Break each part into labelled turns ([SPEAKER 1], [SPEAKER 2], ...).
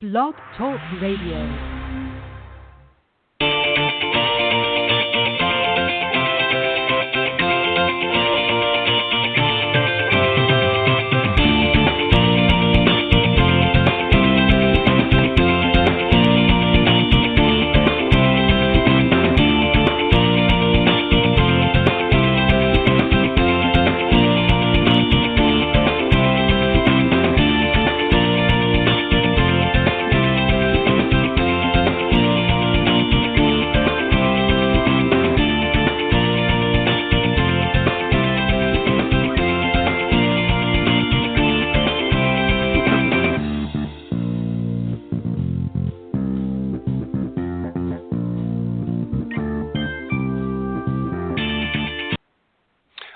[SPEAKER 1] Blog Talk Radio.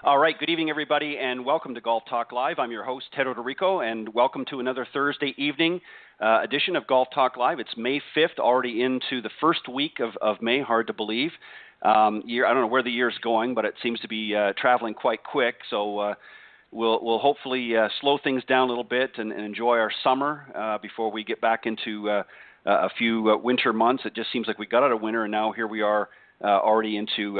[SPEAKER 2] All right, good evening, everybody, and welcome to Golf Talk Live. I'm your host, Ted Odorico, and welcome to another Thursday evening edition of Golf Talk Live. It's May 5th, already into the first week of May, hard to believe. I don't know where the year's going, but it seems to be traveling quite quick, so we'll hopefully slow things down a little bit and enjoy our summer before we get back into a few winter months. It just seems like we got out of winter, and now here we are already into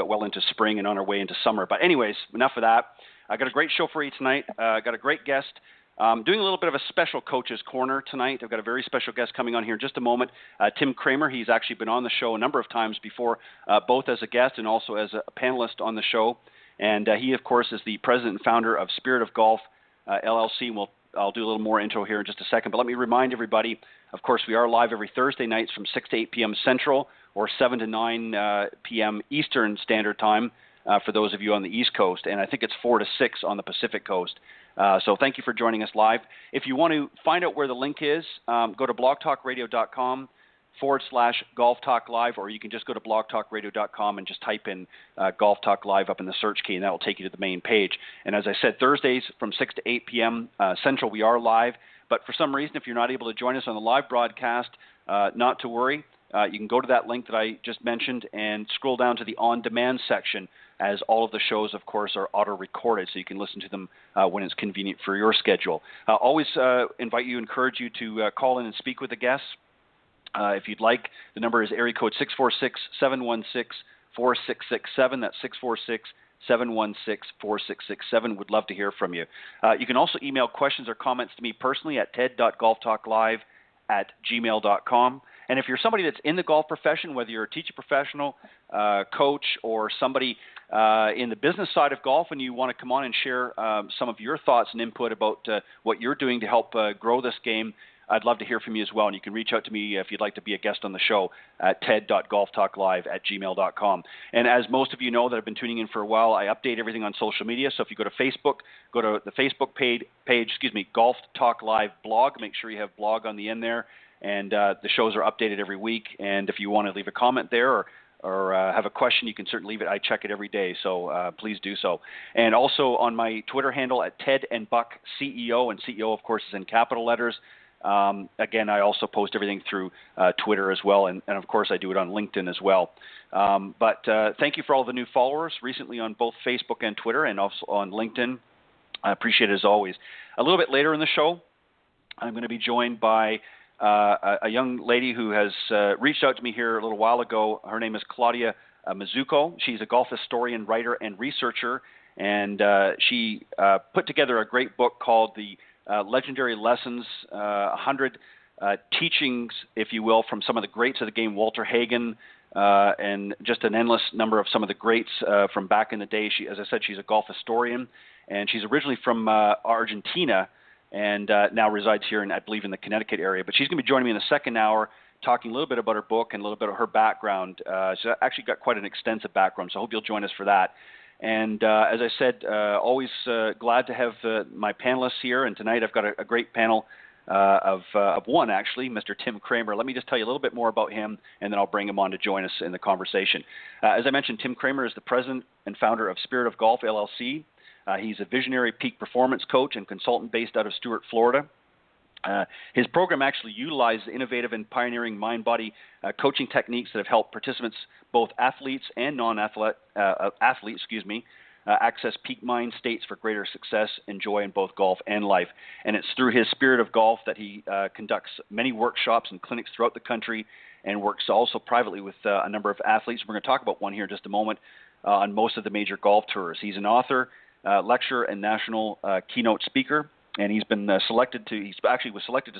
[SPEAKER 2] spring and on our way into summer. But anyways, enough of that. I got a great show for you tonight. I got a great guest. Doing a little bit of a special Coach's Corner tonight. I've got a very special guest coming on here in just a moment. Tim Kremer. He's actually been on the show a number of times before, both as a guest and also as a panelist on the show. And he, of course, is the president and founder of Spirit of Golf, LLC. I'll do a little more intro here in just a second. But let me remind everybody, of course, we are live every Thursday nights from 6 to 8 p.m. Central or 7 to 9 p.m. Eastern Standard Time for those of you on the East Coast. And I think it's 4 to 6 on the Pacific Coast. So thank you for joining us live. If you want to find out where the link is, go to blogtalkradio.com/Golf Talk Live, or you can just go to blogtalkradio.com and just type in Golf Talk Live up in the search key, and that will take you to the main page. And as I said, Thursdays from 6 to 8 p.m. Central, we are live. But for some reason, if you're not able to join us on the live broadcast, not to worry. You can go to that link that I just mentioned and scroll down to the on-demand section, as all of the shows, of course, are auto-recorded, so you can listen to them when it's convenient for your schedule. Always encourage you to call in and speak with the guests. If you'd like, the number is area code 646-716-4667. That's 646-716-4667. Would love to hear from you. You can also email questions or comments to me personally at ted.golftalklive@gmail.com. And if you're somebody that's in the golf profession, whether you're a teacher professional, coach, or somebody in the business side of golf, and you want to come on and share some of your thoughts and input about what you're doing to help grow this game, I'd love to hear from you as well. And you can reach out to me if you'd like to be a guest on the show at ted.golftalklive@gmail.com. And as most of you know that have been tuning in for a while, I update everything on social media. So if you go to Facebook, go to the Facebook page, Golf Talk Live blog. Make sure you have blog on the end there. And the shows are updated every week. And if you want to leave a comment there or have a question, you can certainly leave it. I check it every day, so please do so. And also on my Twitter handle at Ted and Buck CEO, and CEO, of course, is in capital letters. Again, I also post everything through Twitter as well, and of course, I do it on LinkedIn as well. But thank you for all the new followers recently on both Facebook and Twitter, and also on LinkedIn. I appreciate it as always. A little bit later in the show, I'm going to be joined by a young lady who has reached out to me here a little while ago. Her name is Claudia Mazzucco. She's a golf historian, writer, and researcher, and she put together a great book called The Legendary Lessons, 100 teachings, if you will, from some of the greats of the game, Walter Hagen, and just an endless number of some of the greats from back in the day. As I said, she's a golf historian, and she's originally from Argentina, and now resides here, I believe, in the Connecticut area. But she's going to be joining me in the second hour, talking a little bit about her book and a little bit of her background. She's actually got quite an extensive background, so I hope you'll join us for that. And as I said, always glad to have my panelists here. And tonight I've got a great panel of one, actually, Mr. Tim Kremer. Let me just tell you a little bit more about him, and then I'll bring him on to join us in the conversation. As I mentioned, Tim Kremer is the president and founder of Spirit of Golf, LLC. He's a visionary peak performance coach and consultant based out of Stuart, Florida. His program actually utilizes innovative and pioneering mind-body coaching techniques that have helped participants, both athletes and non-athletes, access peak mind states for greater success and joy in both golf and life. And it's through his Spirit of Golf that he conducts many workshops and clinics throughout the country, and works also privately with a number of athletes. We're going to talk about one here in just a moment on most of the major golf tours. He's an author, lecturer, and national keynote speaker, and he's selected to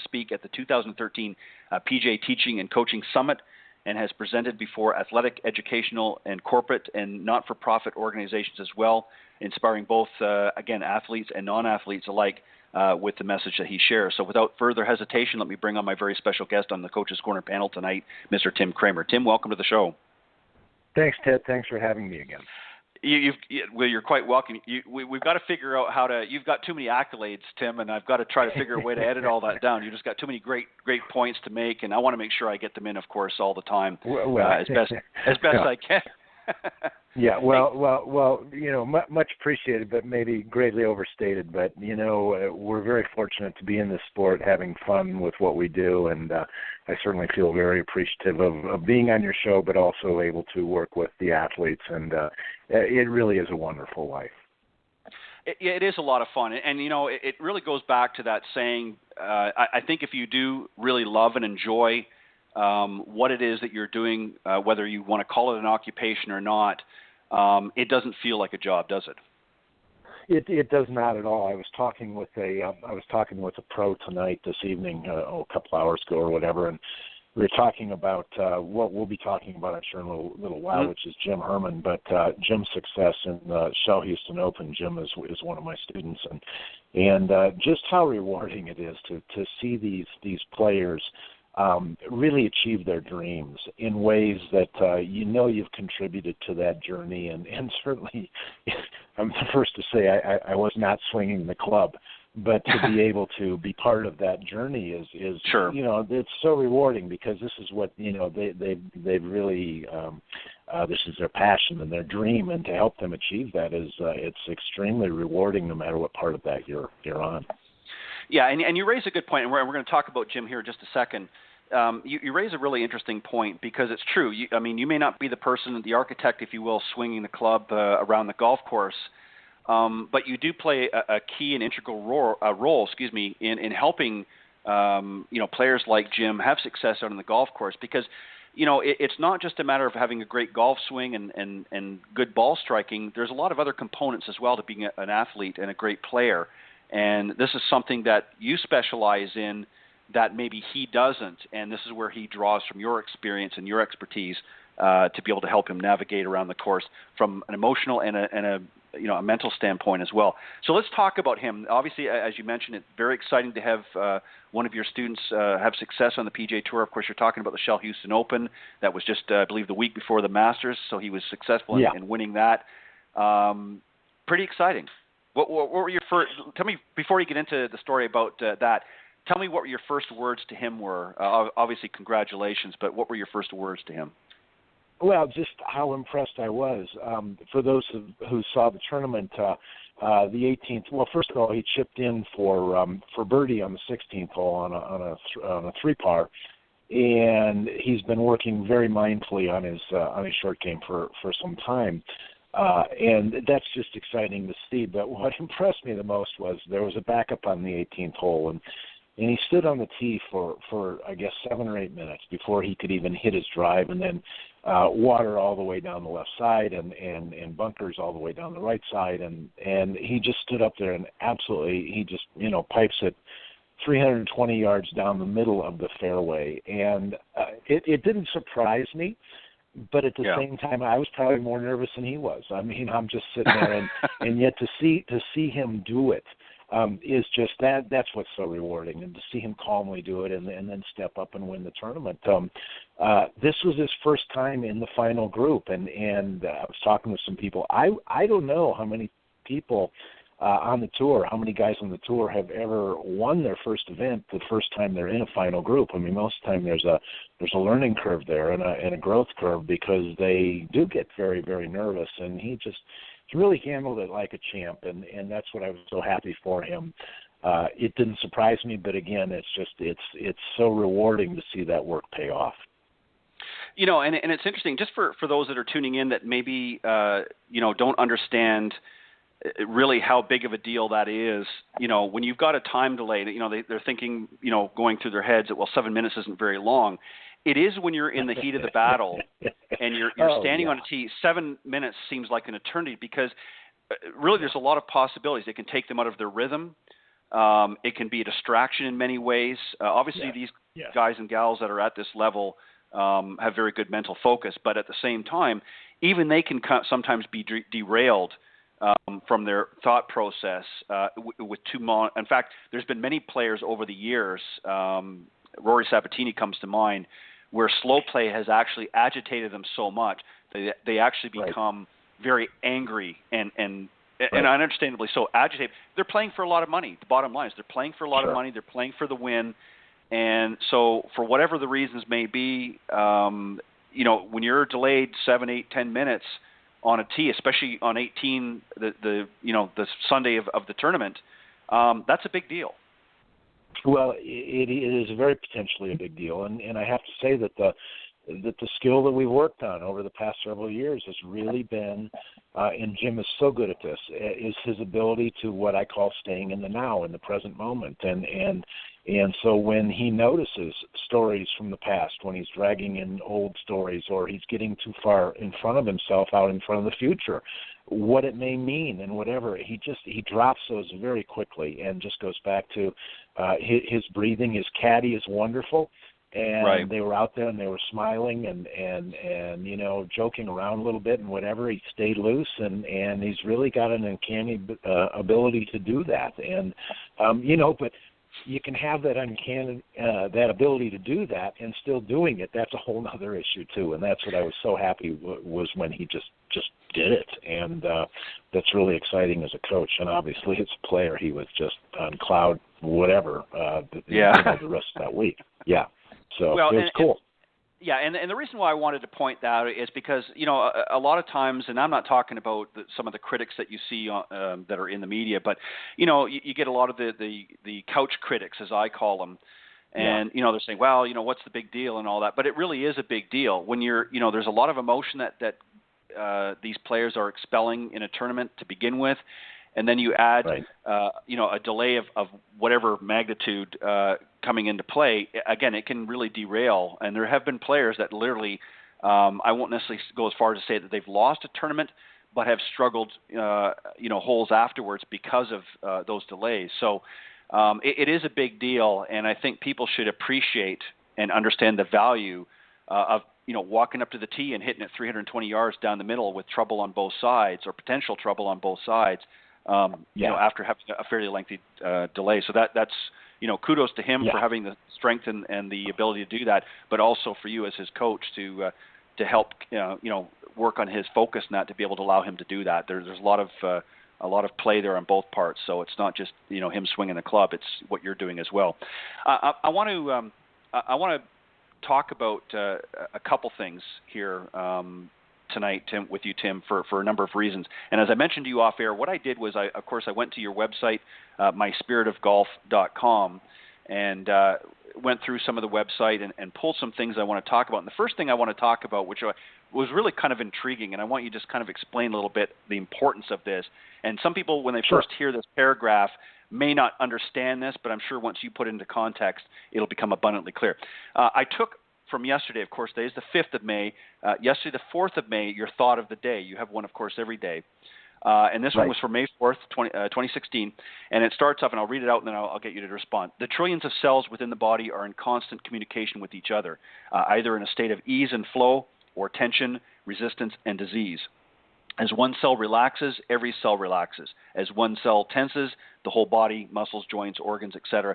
[SPEAKER 2] speak at the 2013 PGA Teaching and Coaching Summit, and has presented before athletic, educational, and corporate and not-for-profit organizations as well, inspiring both, athletes and non-athletes alike with the message that he shares. So without further hesitation, let me bring on my very special guest on the Coach's Corner panel tonight, Mr. Tim Kremer. Tim, welcome to the show.
[SPEAKER 3] Thanks, Ted. Thanks for having me again.
[SPEAKER 2] You're quite welcome. We've got to figure out how to. You've got too many accolades, Tim, and I've got to try to figure a way to edit all that down. You just got too many great points to make, and I want to make sure I get them in, of course, all the time as best I can.
[SPEAKER 3] Yeah, well, much appreciated, but maybe greatly overstated. But, we're very fortunate to be in this sport, having fun with what we do, and I certainly feel very appreciative of being on your show, but also able to work with the athletes, and it really is a wonderful life.
[SPEAKER 2] It is a lot of fun, and it really goes back to that saying. I think if you do really love and enjoy what it is that you're doing, whether you want to call it an occupation or not, it doesn't feel like a job, does it?
[SPEAKER 3] It does not at all. I was talking with a pro tonight, this evening, a couple hours ago or whatever, and we were talking about what we'll be talking about, I'm sure, in a little while, mm-hmm. which is Jim Herman. But Jim's success in the Shell Houston Open, Jim is one of my students, and just how rewarding it is to see these players really achieve their dreams in ways that you've contributed to that journey, and certainly I'm the first to say I was not swinging the club, but to be able to be part of that journey is
[SPEAKER 2] sure.
[SPEAKER 3] It's so rewarding, because this is what they've really this is their passion and their dream, and to help them achieve that is it's extremely rewarding, no matter what part of that you're on.
[SPEAKER 2] Yeah, and you raise a good point, and we're going to talk about Jim here in just a second. You raise a really interesting point, because it's true. You may not be the person, the architect, if you will, swinging the club around the golf course, but you do play a key and integral role, in helping players like Jim have success out on the golf course, because it's not just a matter of having a great golf swing and good ball striking. There's a lot of other components as well to being an athlete and a great player. And this is something that you specialize in that maybe he doesn't, and this is where he draws from your experience and your expertise to be able to help him navigate around the course from an emotional and a mental standpoint as well. So let's talk about him. Obviously, as you mentioned, it's very exciting to have one of your students have success on the PGA Tour. Of course, you're talking about the Shell Houston Open. That was just, I believe, the week before the Masters, so he was successful in winning that. Pretty exciting. What were your first? Tell me, before you get into the story about that, tell me what your first words to him were. Obviously, congratulations, but what were your first words to him?
[SPEAKER 3] Well, just how impressed I was. For those who saw the tournament, the 18th. Well, first of all, he chipped in for birdie on the 16th hole on a 3-par, and he's been working very mindfully on his short game for some time. And that's just exciting to see. But what impressed me the most was there was a backup on the 18th hole, and he stood on the tee for I guess 7 or 8 minutes before he could even hit his drive, and then water all the way down the left side and bunkers all the way down the right side, and he just stood up there and absolutely he just pipes it 320 yards down the middle of the fairway, and it didn't surprise me. But at the same time, I was probably more nervous than he was. I mean, I'm just sitting there, and yet to see him do it is just that's what's so rewarding, and to see him calmly do it and then step up and win the tournament. This was his first time in the final group, and I was talking with some people. I don't know how many people on the tour, how many guys on the tour have ever won their first event the first time they're in a final group. I mean, most of the time there's a learning curve there and a growth curve, because they do get very, very nervous, and he really handled it like a champ, and that's what I was so happy for him. It didn't surprise me, but again, it's so rewarding to see that work pay off.
[SPEAKER 2] And it's interesting, just for those that are tuning in that maybe, don't understand really how big of a deal that is. When you've got a time delay, they're thinking, going through their heads that, 7 minutes isn't very long. It is when you're in the heat of the battle and you're standing on a tee. 7 minutes seems like an eternity because really there's a lot of possibilities. It can take them out of their rhythm. It can be a distraction in many ways. Obviously, these guys and gals that are at this level have very good mental focus, but at the same time, even they can sometimes be derailed from their thought process with in fact, there's been many players over the years, Rory Sabatini comes to mind, where slow play has actually agitated them so much that they actually become very angry and understandably so agitated. They're playing for a lot of money. The bottom line is they're playing for a lot of money. They're playing for the win. And so for whatever the reasons may be, when you're delayed 7, 8, 10 minutes on a tee, especially on 18, the Sunday of the tournament, that's a big deal.
[SPEAKER 3] Well, it is very potentially a big deal, and I have to say that the skill that we've worked on over the past several years has really been, and Jim is so good at this, is his ability to what I call staying in the now, in the present moment, and so when he notices stories from the past, when he's dragging in old stories, or he's getting too far in front of himself, out in front of the future, what it may mean and whatever, he drops those very quickly and just goes back to his breathing. His caddy is wonderful, and they were out there and they were smiling and joking around a little bit and whatever. He stayed loose, and he's really got an uncanny ability to do that. And but you can have that uncanny that ability to do that and still doing it. That's a whole other issue too, and that's what I was so happy was when he just did it, and that's really exciting as a coach. And obviously, as a player, he was just on cloud whatever the rest of that week. Yeah, so it was cool.
[SPEAKER 2] And the reason why I wanted to point that out is because, a lot of times, and I'm not talking about some of the critics that you see that are in the media, but, you get a lot of the couch critics, as I call them, and, they're saying, well, what's the big deal and all that, but it really is a big deal when you're, there's a lot of emotion that these players are expelling in a tournament to begin with, and then you add, a delay of whatever magnitude coming into play. Again, it can really derail. And there have been players that literally, I won't necessarily go as far as to say that they've lost a tournament, but have struggled, holes afterwards because of those delays. So it is a big deal, and I think people should appreciate and understand the value of walking up to the tee and hitting it 320 yards down the middle with trouble on both sides or potential trouble on both sides. After having a fairly lengthy delay. So that's, kudos to him for having the strength and the ability to do that, but also for you as his coach to help, work on his focus and that to be able to allow him to do that. There's a lot of play there on both parts. So it's not just, him swinging the club, it's what you're doing as well. I want to talk about a couple things here, tonight, Tim, with you, Tim, for a number of reasons. And as I mentioned to you off air, what I did was I went to your website, myspiritofgolf.com, and went through some of the website and pulled some things I want to talk about. And the first thing I want to talk about, which was really kind of intriguing, and I want you to just kind of explain a little bit the importance of this. And some people, when they first hear this paragraph, may not understand this, but I'm sure once you put it into context, it'll become abundantly clear. I took from yesterday, of course, today is the 5th of May. Yesterday, the 4th of May, your thought of the day. You have one, of course, every day. And this one was for May 4th, 2016. And it starts off, and I'll read it out, and then I'll get you to respond. The trillions of cells within the body are in constant communication with each other, either in a state of ease and flow or tension, resistance, and disease. As one cell relaxes, every cell relaxes. As one cell tenses, the whole body, muscles, joints, organs, etc.,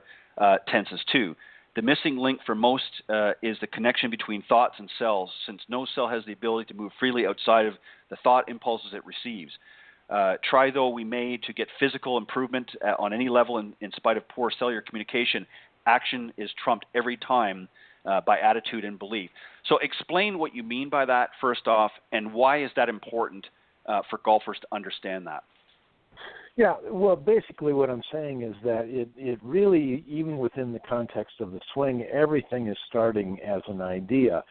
[SPEAKER 2] tenses too. The missing link for most is the connection between thoughts and cells, since no cell has the ability to move freely outside of the thought impulses it receives. Try, though we may, to get physical improvement on any level in spite of poor cellular communication, action is trumped every time by attitude and belief. So explain what you mean by that, first off, and why is that important for golfers to understand that?
[SPEAKER 3] Yeah, well, basically what I'm saying is that it really, even within the context of the swing, everything is starting as an idea.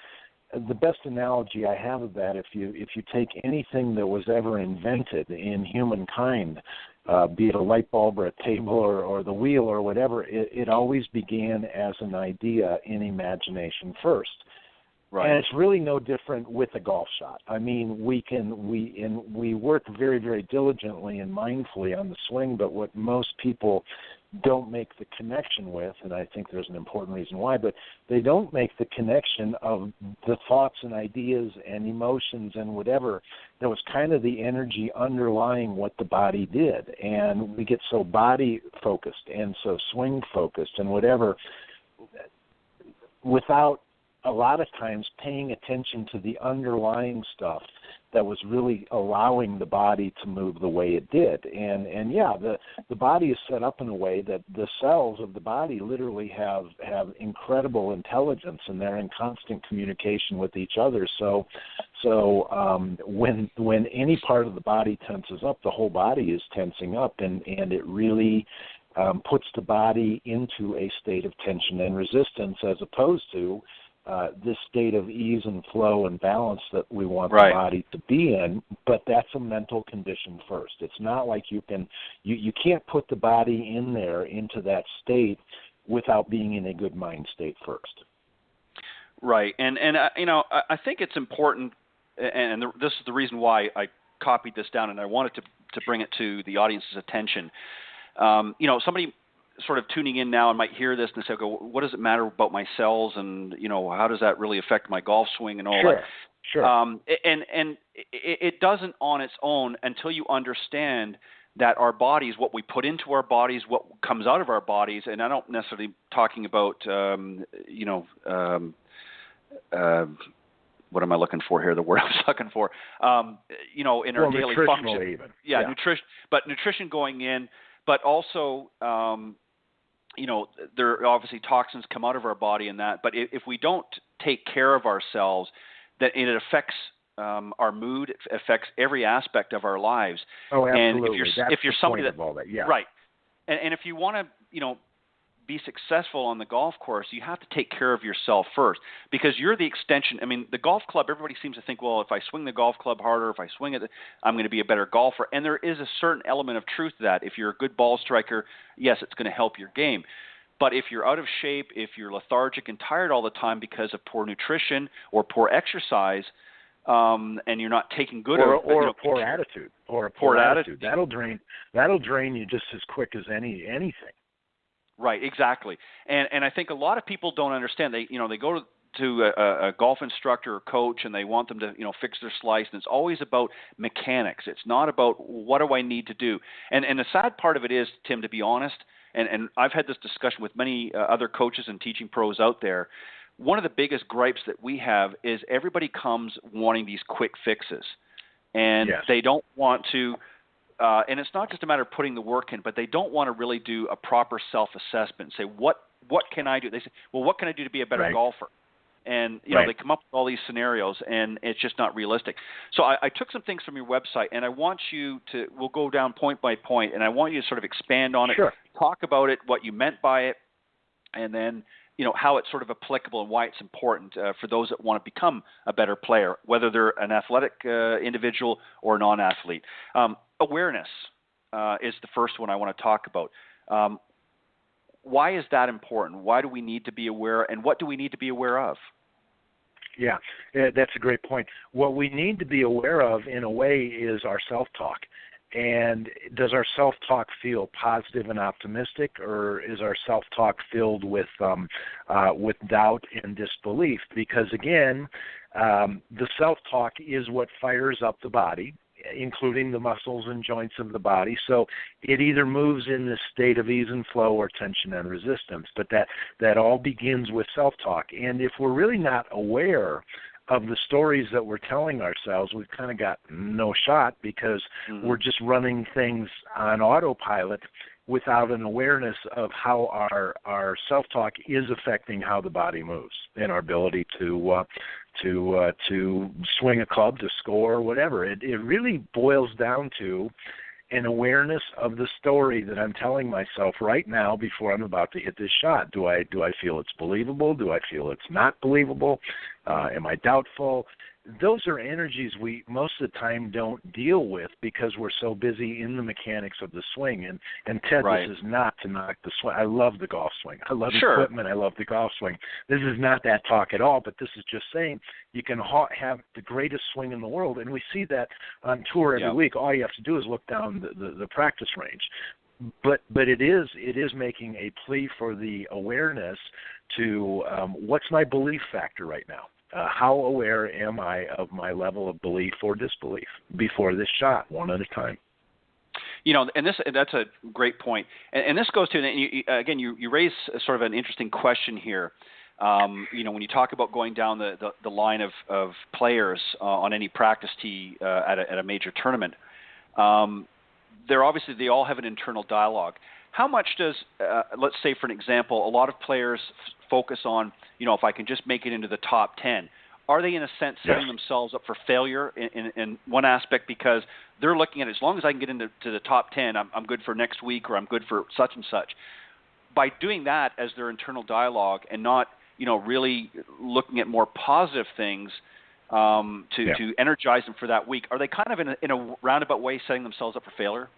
[SPEAKER 3] the best analogy I have of that, if you take anything that was ever invented in humankind, be it a light bulb or a table or the wheel or whatever, it always began as an idea in imagination first.
[SPEAKER 2] Right.
[SPEAKER 3] And it's really no different with a golf shot. I mean, we work very, very diligently and mindfully on the swing, but what most people don't make the connection with, and I think there's an important reason why, but they don't make the connection of the thoughts and ideas and emotions and whatever that was kind of the energy underlying what the body did. And we get so body focused and so swing focused and whatever without a lot of times paying attention to the underlying stuff that was really allowing the body to move the way it did. And yeah, the body is set up in a way that the cells of the body literally have incredible intelligence, and they're in constant communication with each other. So when any part of the body tenses up, the whole body is tensing up, and it really puts the body into a state of tension and resistance, as opposed to this state of ease and flow and balance that we want the body to be in, but that's a mental condition first. It's not like you can't put the body in there into that state without being in a good mind state first.
[SPEAKER 2] Right, and I think it's important, and this is the reason why I copied this down, and I wanted to bring it to the audience's attention. Somebody sort of tuning in now and might hear this and say, "Okay, what does it matter about my cells, and how does that really affect my golf swing and all that?"
[SPEAKER 3] Sure.
[SPEAKER 2] And it doesn't on its own until you understand that our bodies, what we put into our bodies, what comes out of our bodies, and I don't necessarily talking about what am I looking for here? The word I was looking for, in our daily function.
[SPEAKER 3] Even.
[SPEAKER 2] Yeah, nutrition going in, but also. There are obviously toxins come out of our body and that, but if we don't take care of ourselves, then it affects our mood, it affects every aspect of our lives.
[SPEAKER 3] Oh, absolutely.
[SPEAKER 2] And if you're somebody that,
[SPEAKER 3] all that, yeah.
[SPEAKER 2] Right. And if you want to, be successful on the golf course, you have to take care of yourself first, because you're the extension. I mean, the golf club, everybody seems to think, well, if I swing the golf club harder, if I swing it, I'm going to be a better golfer. And there is a certain element of truth to that. If you're a good ball striker, yes, it's going to help your game. But if you're out of shape, if you're lethargic and tired all the time because of poor nutrition or poor exercise, and you're not taking good
[SPEAKER 3] or a poor attitude, that'll drain you just as quick as anything.
[SPEAKER 2] Right, exactly, and I think a lot of people don't understand. They go to a golf instructor or coach, and they want them to fix their slice, and it's always about mechanics. It's not about what do I need to do. And the sad part of it is, Tim, to be honest, and I've had this discussion with many other coaches and teaching pros out there. One of the biggest gripes that we have is everybody comes wanting these quick fixes, and they don't want to. And it's not just a matter of putting the work in, but they don't want to really do a proper self-assessment and say, what can I do? They say, well, what can I do to be a better golfer? And, they come up with all these scenarios, and it's just not realistic. So I took some things from your website, and I want you to – we'll go down point by point, and I want you to sort of expand on it, talk about it, what you meant by it, and then – how it's sort of applicable and why it's important for those that want to become a better player, whether they're an athletic individual or a non-athlete. Awareness is the first one I want to talk about. Why is that important? Why do we need to be aware, and what do we need to be aware of?
[SPEAKER 3] Yeah, that's a great point. What we need to be aware of, in a way, is our self-talk. And does our self-talk feel positive and optimistic, or is our self-talk filled with doubt and disbelief? Because, again, the self-talk is what fires up the body, including the muscles and joints of the body. So it either moves in this state of ease and flow or tension and resistance. But that all begins with self-talk. And if we're really not aware of the stories that we're telling ourselves, we've kind of got no shot, because we're just running things on autopilot without an awareness of how our self-talk is affecting how the body moves and our ability to swing a club, to score, whatever. It really boils down to, an awareness of the story that I'm telling myself right now before I'm about to hit this shot. Do I feel it's believable? Do I feel it's not believable? Am I doubtful? Those are energies we most of the time don't deal with because we're so busy in the mechanics of the swing. And Ted,
[SPEAKER 2] Right.
[SPEAKER 3] This is not to knock the swing. I love the golf swing. I love
[SPEAKER 2] Sure.
[SPEAKER 3] equipment. I love the golf swing. This is not that talk at all, but this is just saying you can have the greatest swing in the world, and we see that on tour every week. All you have to do is look down the practice range. But it is making a plea for the awareness to what's my belief factor right now? How aware am I of my level of belief or disbelief before this shot, one at a time?
[SPEAKER 2] And that's a great point. And this goes to, and you raise sort of an interesting question here. When you talk about going down the line of players on any practice tee at a major tournament, they all have an internal dialogue. How much does, let's say for an example, a lot of players focus on, if I can just make it into the top 10, are they in a sense setting themselves up for failure in one aspect because they're looking at it, as long as I can get into the top 10, I'm good for next week or I'm good for such and such. By doing that as their internal dialogue and not, really looking at more positive things to energize them for that week, are they kind of in a roundabout way setting themselves up for failure?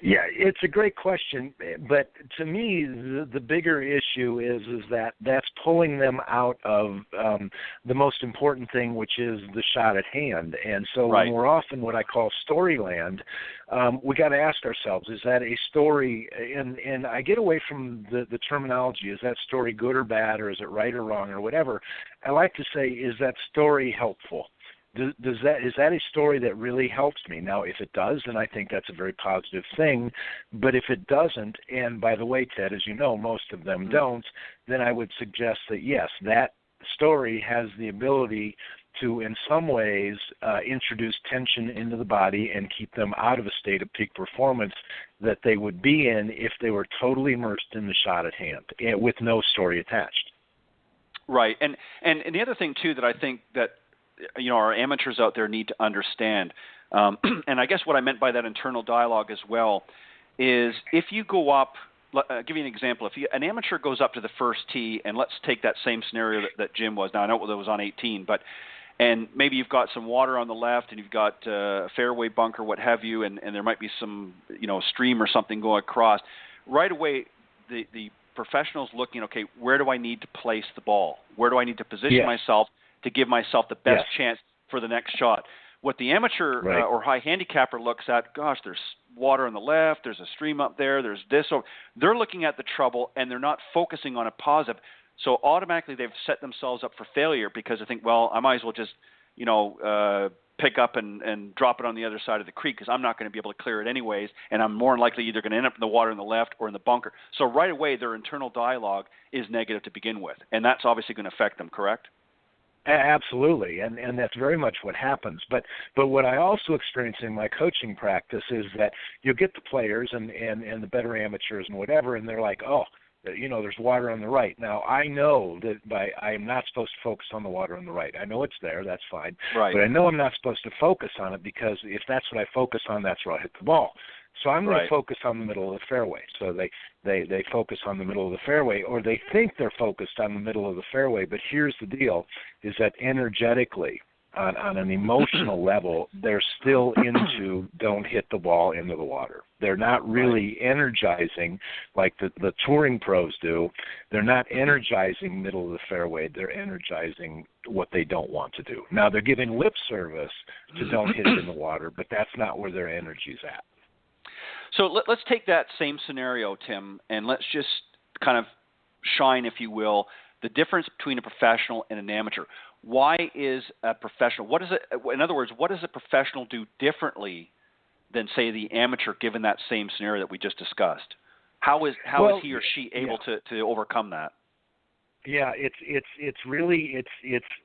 [SPEAKER 3] Yeah, it's a great question, but to me, the bigger issue is that that's pulling them out of the most important thing, which is the shot at hand. And so when we're off in what I call storyland, we got to ask ourselves, is that a story? And I get away from the terminology, is that story good or bad, or is it right or wrong, or whatever. I like to say, is that story helpful? Is that a story that really helps me? Now, if it does, then I think that's a very positive thing. But if it doesn't, and by the way, Ted, as you know, most of them don't, then I would suggest that, yes, that story has the ability to, in some ways, introduce tension into the body and keep them out of a state of peak performance that they would be in if they were totally immersed in the shot at hand with no story attached.
[SPEAKER 2] Right. And the other thing, too, that I think that our amateurs out there need to understand, and I guess what I meant by that internal dialogue as well, is if you go up, I'll give you an example. If an amateur goes up to the first tee, and let's take that same scenario that Jim was. Now, I know it was on 18, and maybe you've got some water on the left, and you've got a fairway bunker, what have you, and there might be some, stream or something going across. Right away, the professional's looking, okay, where do I need to place the ball? Where do I need to position myself to give myself the best chance for the next shot? What the amateur or high handicapper looks at, gosh, there's water on the left, there's a stream up there, there's this. So they're looking at the trouble, and they're not focusing on a positive. So automatically they've set themselves up for failure because they think, well, I might as well just, pick up and drop it on the other side of the creek because I'm not going to be able to clear it anyways, and I'm more likely either going to end up in the water on the left or in the bunker. So right away their internal dialogue is negative to begin with, and that's obviously going to affect them, correct?
[SPEAKER 3] Absolutely, and that's very much what happens. But what I also experience in my coaching practice is that you'll get the players and the better amateurs and whatever, and they're like, oh, there's water on the right. Now, I know that I am not supposed to focus on the water on the right. I know it's there, that's fine.
[SPEAKER 2] Right.
[SPEAKER 3] But I know I'm not supposed to focus on it because if that's what I focus on, that's where I hit the ball. So I'm going to focus on the middle of the fairway. So they focus on the middle of the fairway, or they think they're focused on the middle of the fairway. But here's the deal, is that energetically, on an emotional level, they're still into don't hit the ball into the water. They're not really energizing like the touring pros do. They're not energizing middle of the fairway. They're energizing what they don't want to do. Now, they're giving lip service to don't hit it in the water, but that's not where their energy's at.
[SPEAKER 2] So let's take that same scenario, Tim, and let's just kind of shine, if you will, the difference between a professional and an amateur. Why is a professional? In other words, what does a professional do differently than, say, the amateur, given that same scenario that we just discussed? How is he or she able to overcome that?
[SPEAKER 3] Yeah, it's really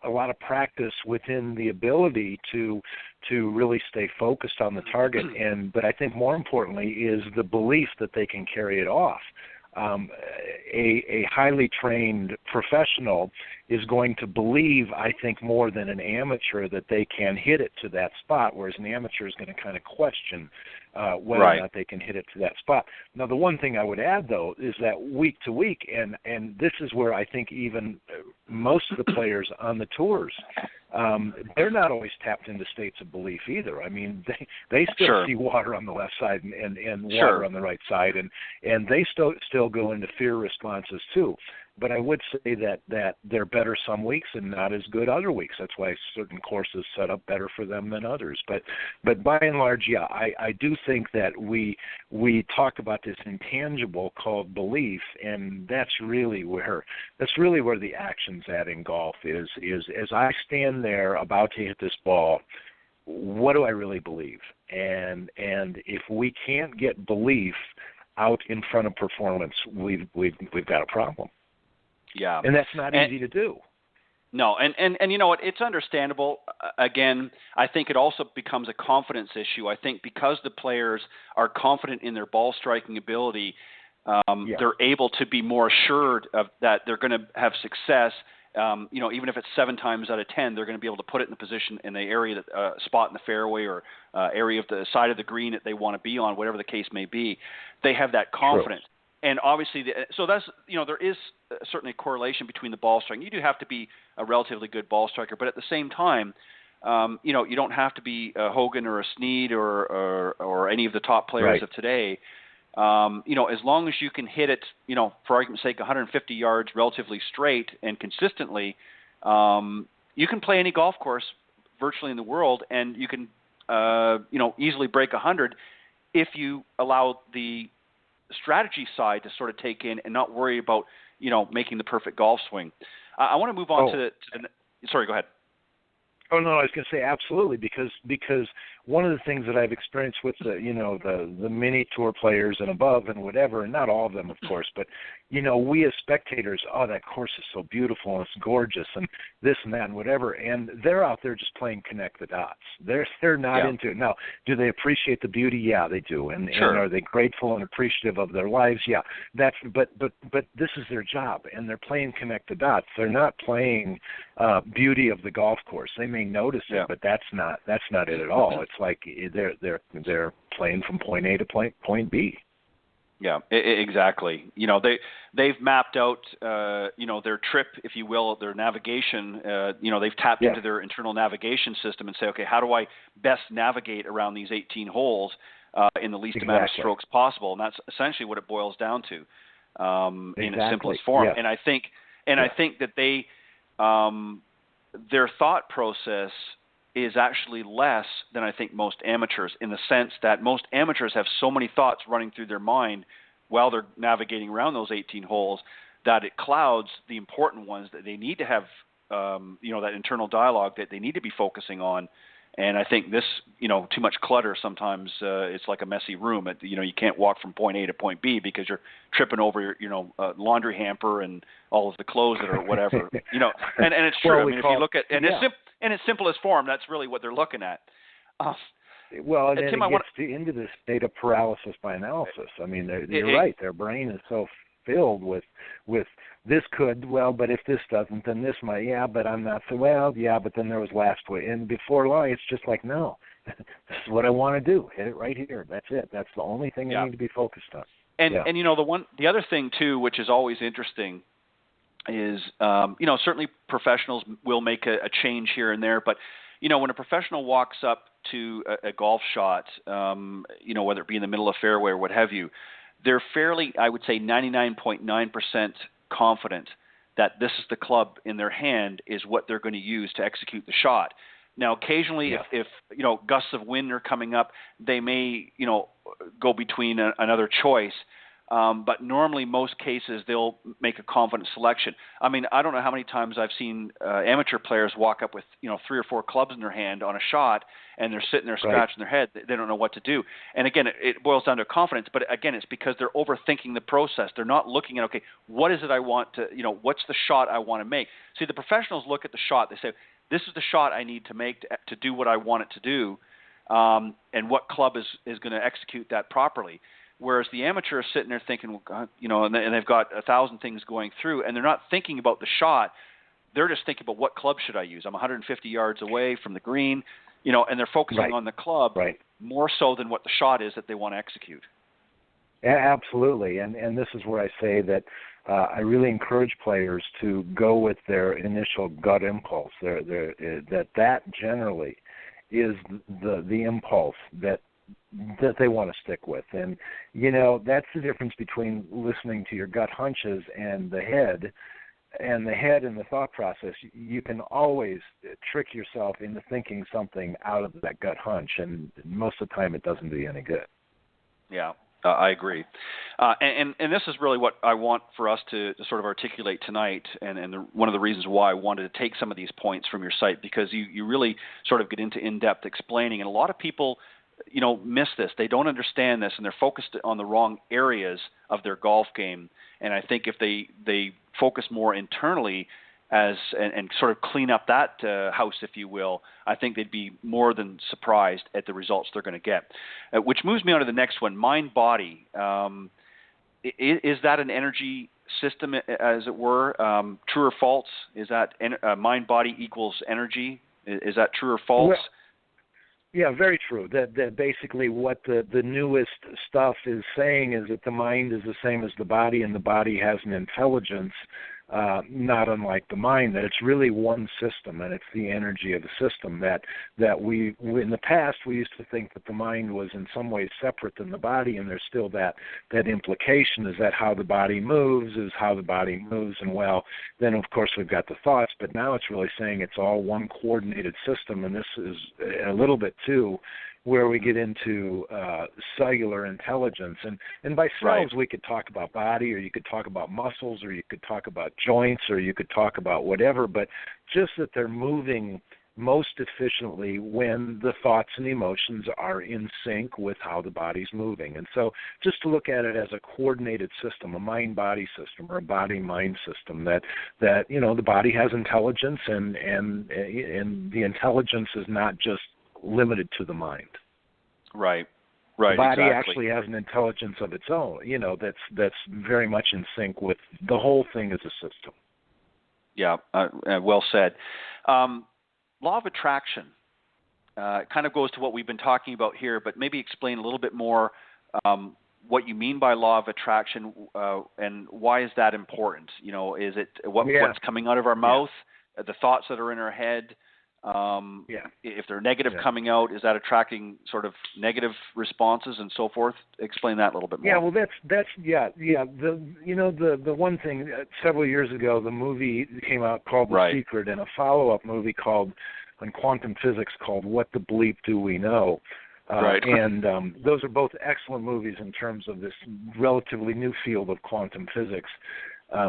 [SPEAKER 3] a lot of practice within the ability to really stay focused on the target, but I think more importantly is the belief that they can carry it off. a highly trained professional is going to believe, I think, more than an amateur that they can hit it to that spot, whereas an amateur is going to kind of question whether or not they can hit it to that spot. Now, the one thing I would add, though, is that week to week, and this is where I think even most of the players on the tours, they're not always tapped into states of belief either. I mean, they still see water on the left side and water on the right side, and they still go into fear responses too. But I would say that they're better some weeks and not as good other weeks. That's why certain courses set up better for them than others. But by and large, yeah, I do think that we talk about this intangible called belief, and that's really where the action's at in golf is as I stand there about to hit this ball, what do I really believe? And if we can't get belief out in front of performance, we've got a problem.
[SPEAKER 2] Yeah.
[SPEAKER 3] And that's not easy to do.
[SPEAKER 2] No, and you know what, it's understandable. Again, I think it also becomes a confidence issue. I think because the players are confident in their ball striking ability, they're able to be more assured of that they're going to have success. Even if it's 7 times out of 10, they're going to be able to put it in the position in the area that spot in the fairway or area of the side of the green that they want to be on, whatever the case may be. They have that confidence. True. And obviously, so that's, there is certainly a correlation between the ball striking. You do have to be a relatively good ball striker, but at the same time, you don't have to be a Hogan or a Snead or any of the top players of today. As long as you can hit it, for argument's sake, 150 yards relatively straight and consistently, you can play any golf course virtually in the world, and you can, easily break 100 if you allow the strategy side to sort of take in and not worry about, making the perfect golf swing. I want to move on to the sorry, go ahead.
[SPEAKER 3] Oh no, I was going to say absolutely because one of the things that I've experienced with the mini tour players and above and whatever, and not all of them, of course, but we as spectators, that course is so beautiful and it's gorgeous and this and that and whatever, and they're out there just playing connect the dots. They're not into it. Now, do they appreciate the beauty? Yeah, they do. And are they grateful and appreciative of their lives? Yeah. But this is their job, and they're playing connect the dots. They're not playing beauty of the golf course. They may notice it, but that's not it at all. It's like they're playing from point A to point B.
[SPEAKER 2] Yeah, exactly. They've mapped out, their trip, if you will, their navigation. They've tapped into their internal navigation system and say, okay, how do I best navigate around these 18 holes in the least amount of strokes possible? And that's essentially what it boils down to, in its simplest form. Yeah. And I think that they, their thought process is actually less than I think most amateurs, in the sense that most amateurs have so many thoughts running through their mind while they're navigating around those 18 holes that it clouds the important ones that they need to have, that internal dialogue that they need to be focusing on. And I think this, too much clutter sometimes it's like a messy room. You can't walk from point A to point B because you're tripping over your, laundry hamper and all of the clothes that are whatever. And it's true. If you look at in its simplest form, that's really what they're looking at.
[SPEAKER 3] And then Tim, it gets into this state of paralysis by analysis. I mean, you're right. Their brain is so filled with this could, but if this doesn't, then this might. Yeah, but I'm not so but then there was last week. And before long, it's just like, no, this is what I want to do. Hit it right here. That's it. That's the only thing I need to be focused on.
[SPEAKER 2] And the other thing too, which is always interesting, is certainly professionals will make a change here and there, but when a professional walks up to a golf shot, whether it be in the middle of fairway or what have you, they're fairly, I would say, 99.9% confident that this is the club in their hand is what they're going to use to execute the shot. Now, occasionally, if gusts of wind are coming up, they may go between another choice. But normally, most cases, they'll make a confident selection. I mean, I don't know how many times I've seen amateur players walk up with 3 or 4 clubs in their hand on a shot, and they're sitting there scratching their head. They don't know what to do. And again, it boils down to confidence. But again, it's because they're overthinking the process. They're not looking at, okay, what is it I want to, what's the shot I want to make? See, the professionals look at the shot. They say, this is the shot I need to make to do what I want it to do, and what club is going to execute that properly. Whereas the amateur is sitting there thinking, well, God, and they've got 1,000 things going through, and they're not thinking about the shot. They're just thinking about what club should I use. I'm 150 yards away from the green, and they're focusing on the club more so than what the shot is that they want to execute.
[SPEAKER 3] Absolutely, and this is where I say that I really encourage players to go with their initial gut impulse. That generally is the impulse that they want to stick with. And, that's the difference between listening to your gut hunches and the head and the thought process. You can always trick yourself into thinking something out of that gut hunch, and most of the time it doesn't do you any good.
[SPEAKER 2] Yeah. I agree. And this is really what I want for us to sort of articulate tonight, and one of the reasons why I wanted to take some of these points from your site, because you really sort of get into in-depth explaining, and a lot of people, miss this. They don't understand this, and they're focused on the wrong areas of their golf game. And I think if they focus more internally and sort of clean up that house, if you will, I think they'd be more than surprised at the results they're going to get. Which moves me on to the next one, mind-body. Is that an energy system, as it were? True or false? Is that mind-body equals energy? Is that true or false?
[SPEAKER 3] Well, yeah, very true. That basically what the newest stuff is saying is that the mind is the same as the body, and the body has an intelligence not unlike the mind, that it's really one system, and it's the energy of the system that we in the past we used to think that the mind was in some ways separate than the body, and there's still that implication is that how the body moves is how the body moves, and well, then of course we've got the thoughts, but now it's really saying it's all one coordinated system, and this is a little bit too where we get into cellular intelligence. And by cells, we could talk about body, or you could talk about muscles, or you could talk about joints, or you could talk about whatever, but just that they're moving most efficiently when the thoughts and emotions are in sync with how the body's moving. And so just to look at it as a coordinated system, a mind-body system, or a body-mind system, that the body has intelligence, and the intelligence is not just limited to the mind. Right. The body actually has an intelligence of its own, that's very much in sync with the whole thing as a system.
[SPEAKER 2] Yeah, well said. Law of attraction kind of goes to what we've been talking about here, but maybe explain a little bit more what you mean by law of attraction, and why is that important? Is it what's coming out of our mouth, the thoughts that are in our head? If they're negative coming out, is that attracting sort of negative responses and so forth? Explain that a little bit more.
[SPEAKER 3] Yeah, well, that's the one thing, several years ago, the movie came out called The Secret, and a follow-up movie on quantum physics called What the Bleep Do We Know? And those are both excellent movies in terms of this relatively new field of quantum physics.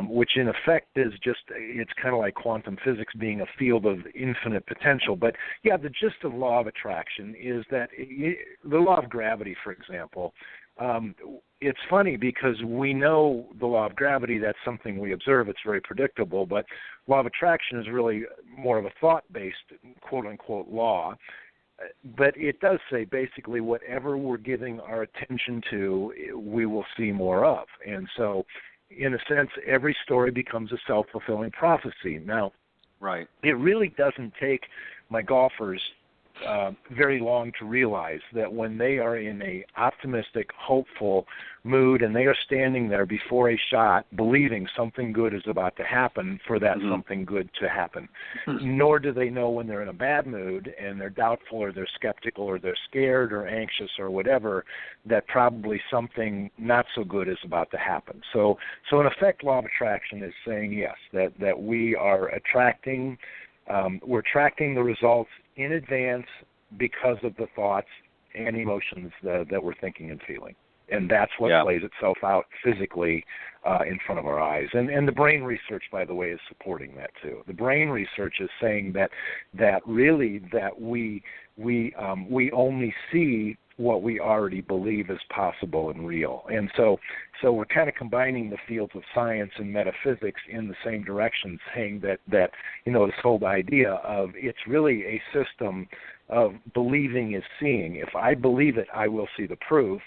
[SPEAKER 3] Which in effect is it's kind of like quantum physics being a field of infinite potential. But yeah, the gist of law of attraction is that the law of gravity, for example, it's funny because we know the law of gravity, that's something we observe, it's very predictable, but law of attraction is really more of a thought-based, quote-unquote, law. But it does say basically whatever we're giving our attention to, we will see more of. And so in a sense, every story becomes a self-fulfilling prophecy. Now, it really doesn't take my golfers very long to realize that when they are in a optimistic, hopeful mood and they are standing there before a shot believing something good is about to happen for that something good to happen. Nor do they know when they're in a bad mood and they're doubtful or they're skeptical or they're scared or anxious or whatever, that probably something not so good is about to happen. So in effect, law of attraction is saying, yes, that we are attracting we're attracting the results in advance because of the thoughts and emotions that we're thinking and feeling. And that's what plays itself out physically in front of our eyes. And the brain research, by the way, is supporting that too. The brain research is saying that really that we only see what we already believe is possible and real. And so we're kind of combining the fields of science and metaphysics in the same direction, saying that this whole idea of it's really a system of believing is seeing. If I believe it, I will see the proof.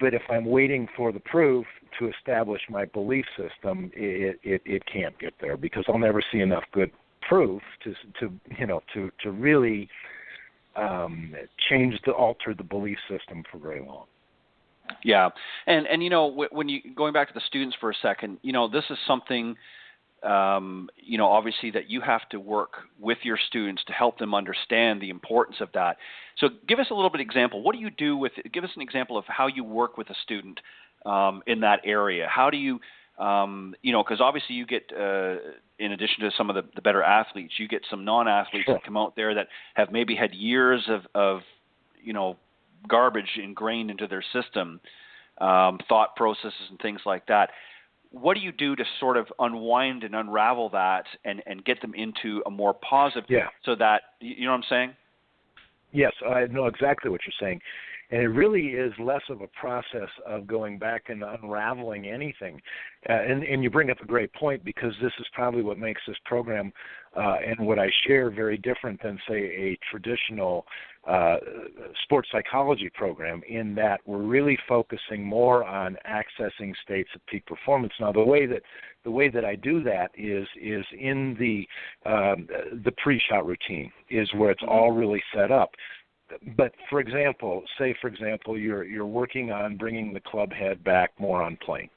[SPEAKER 3] But if I'm waiting for the proof to establish my belief system, it can't get there, because I'll never see enough good proof to really alter the belief system for very long.
[SPEAKER 2] Yeah, and when you going back to the students for a second, this is something obviously that you have to work with your students to help them understand the importance of that. So give us a little bit of example. What do you do give us an example of how you work with a student in that area? How do you, because obviously you get, in addition to some of the better athletes, you get some non-athletes
[SPEAKER 3] Sure.
[SPEAKER 2] that come out there that have maybe had years of garbage ingrained into their system, thought processes and things like that. What do you do to sort of unwind and unravel that and get them into a more positive, so that, you know what I'm saying?
[SPEAKER 3] Yes, I know exactly what you're saying. And it really is less of a process of going back and unraveling anything. And you bring up a great point, because this is probably what makes this program and what I share very different than, say, a traditional sports psychology program, in that we're really focusing more on accessing states of peak performance. Now, the way that I do that is in the pre-shot routine is where it's all really set up. But for example, you're working on bringing the club head back more on plane.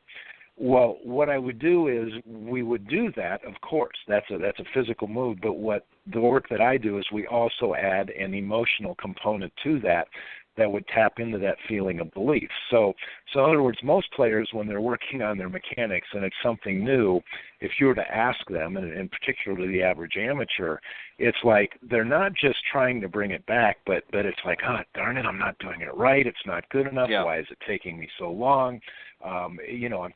[SPEAKER 3] Well, what I would do is we would do that, of course. That's a physical move, but what the work that I do is we also add an emotional component to that would tap into that feeling of belief. So in other words, most players, when they're working on their mechanics and it's something new, if you were to ask them, and particularly the average amateur, it's like they're not just trying to bring it back, but it's like, oh, darn it, I'm not doing it right. It's not good enough.
[SPEAKER 2] Yeah.
[SPEAKER 3] Why is it taking me so long? I'm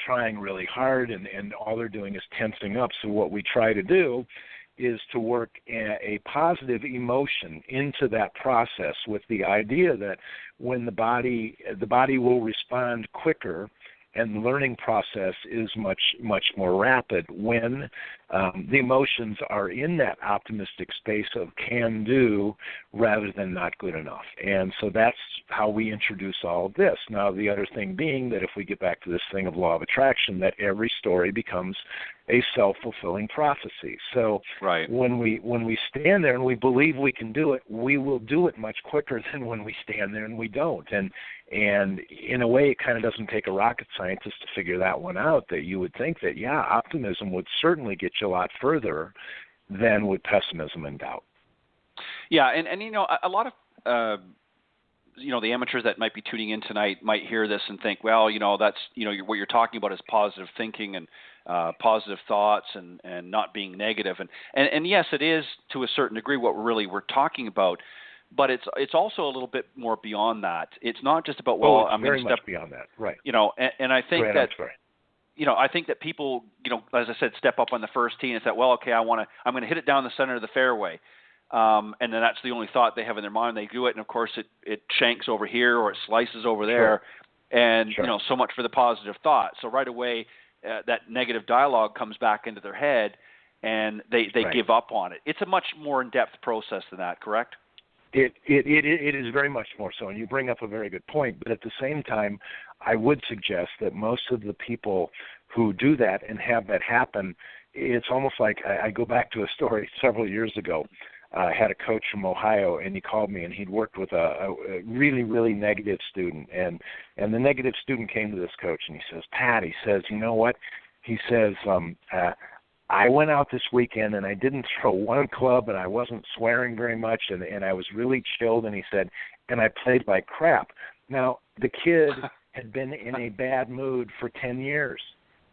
[SPEAKER 3] trying really hard, and all they're doing is tensing up. So what we try to do is to work a positive emotion into that process, with the idea that when the body will respond quicker, and the learning process is much, much more rapid when the emotions are in that optimistic space of can do rather than not good enough. And so that's how we introduce all of this. Now, the other thing being that if we get back to this thing of law of attraction, that every story becomes a self-fulfilling prophecy. So
[SPEAKER 2] right.
[SPEAKER 3] when we stand there and we believe we can do it, we will do it much quicker than when we stand there and we don't. And in a way, it kind of doesn't take a rocket scientist to figure that one out, that you would think that, yeah, optimism would certainly get you a lot further than would pessimism and doubt.
[SPEAKER 2] Yeah, and a lot of the amateurs that might be tuning in tonight might hear this and think, well, that's what you're talking about is positive thinking and positive thoughts and not being negative, and yes, it is to a certain degree what we're talking about. But it's also a little bit more beyond that. It's not just about I'm going to step
[SPEAKER 3] beyond that, right?
[SPEAKER 2] And I think that
[SPEAKER 3] I
[SPEAKER 2] think that people, as I said, step up on the first tee and say, well, okay, I'm going to hit it down the center of the fairway, and then that's the only thought they have in their mind. They do it, and of course it shanks over here or it slices over there, and so much for the positive thought. So right away, that negative dialogue comes back into their head, and they give up on it. It's a much more in-depth process than that, correct?
[SPEAKER 3] It is very much more so, and you bring up a very good point. But at the same time, I would suggest that most of the people who do that and have that happen, it's almost like I go back to a story several years ago. I had a coach from Ohio, and he called me, and he'd worked with a really, really negative student. And the negative student came to this coach, and he says, Pat, he says, you know what? He says, I went out this weekend and I didn't throw one club and I wasn't swearing very much and I was really chilled, and he said, and I played like crap. Now, the kid had been in a bad mood for 10 years,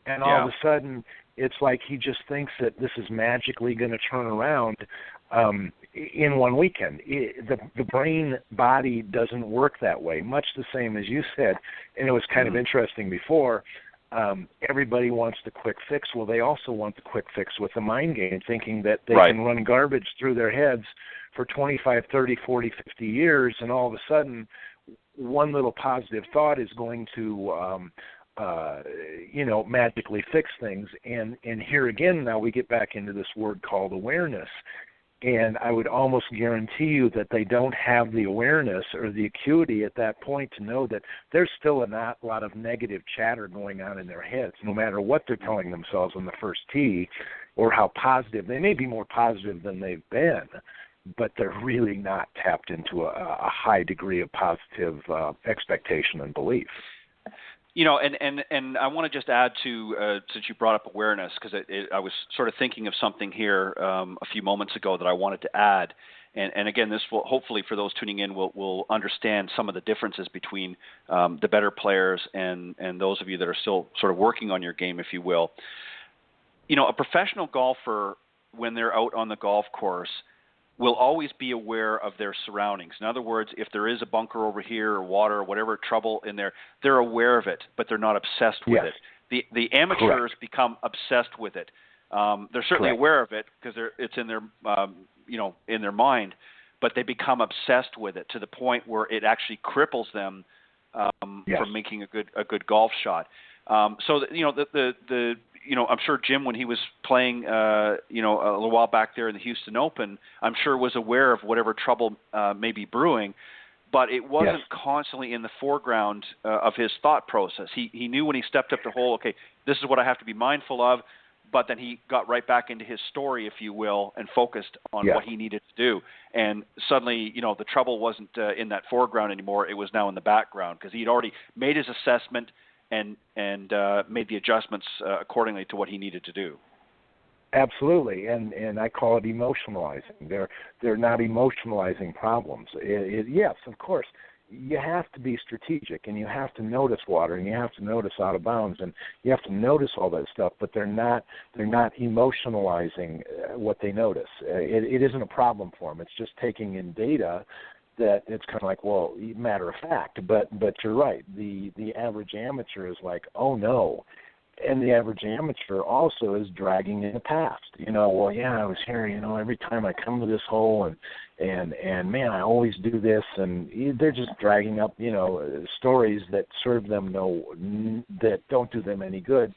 [SPEAKER 3] and all of a sudden it's like he just thinks that this is magically going to turn around in one weekend. The brain body doesn't work that way, much the same as you said, and it was kind of interesting before. Everybody wants the quick fix. Well, they also want the quick fix with the mind game, thinking that they can run garbage through their heads for 25, 30, 40, 50 years, and all of a sudden one little positive thought is going to magically fix things. And here again, now we get back into this word called awareness. And I would almost guarantee you that they don't have the awareness or the acuity at that point to know that there's still a lot of negative chatter going on in their heads, no matter what they're telling themselves on the first tee or how positive. They may be more positive than they've been, but they're really not tapped into a high degree of positive expectation and belief.
[SPEAKER 2] You know, and I want to just add to, since you brought up awareness, because I was sort of thinking of something here a few moments ago that I wanted to add. And again, this will hopefully, for those tuning in, will understand some of the differences between the better players and those of you that are still sort of working on your game, if you will. You know, a professional golfer, when they're out on the golf course, will always be aware of their surroundings. In other words, if there is a bunker over here or water or whatever trouble in there, they're aware of it, but they're not obsessed with it. The amateurs become obsessed with it. They're certainly aware of it because it's in their in their mind, but they become obsessed with it to the point where it actually cripples them from making a good golf shot. So I'm sure Jim, when he was playing, a little while back there in the Houston Open, I'm sure was aware of whatever trouble may be brewing, but it wasn't constantly in the foreground of his thought process. He knew when he stepped up the hole, okay, this is what I have to be mindful of, but then he got right back into his story, if you will, and focused on what he needed to do. And suddenly, the trouble wasn't in that foreground anymore. It was now in the background because he'd already made his assessment and made the adjustments accordingly to what he needed to do.
[SPEAKER 3] Absolutely, and I call it emotionalizing. They're not emotionalizing problems. Yes, of course, you have to be strategic, and you have to notice water, and you have to notice out of bounds, and you have to notice all that stuff. But they're not emotionalizing what they notice. It isn't a problem for them. It's just taking in data. That it's kind of like, well, matter of fact, but you're right. The average amateur is like, oh no, and the average amateur also is dragging in the past. Well, yeah, I was here. Every time I come to this hole, and man, I always do this, and they're just dragging up, stories that serve them that don't do them any good.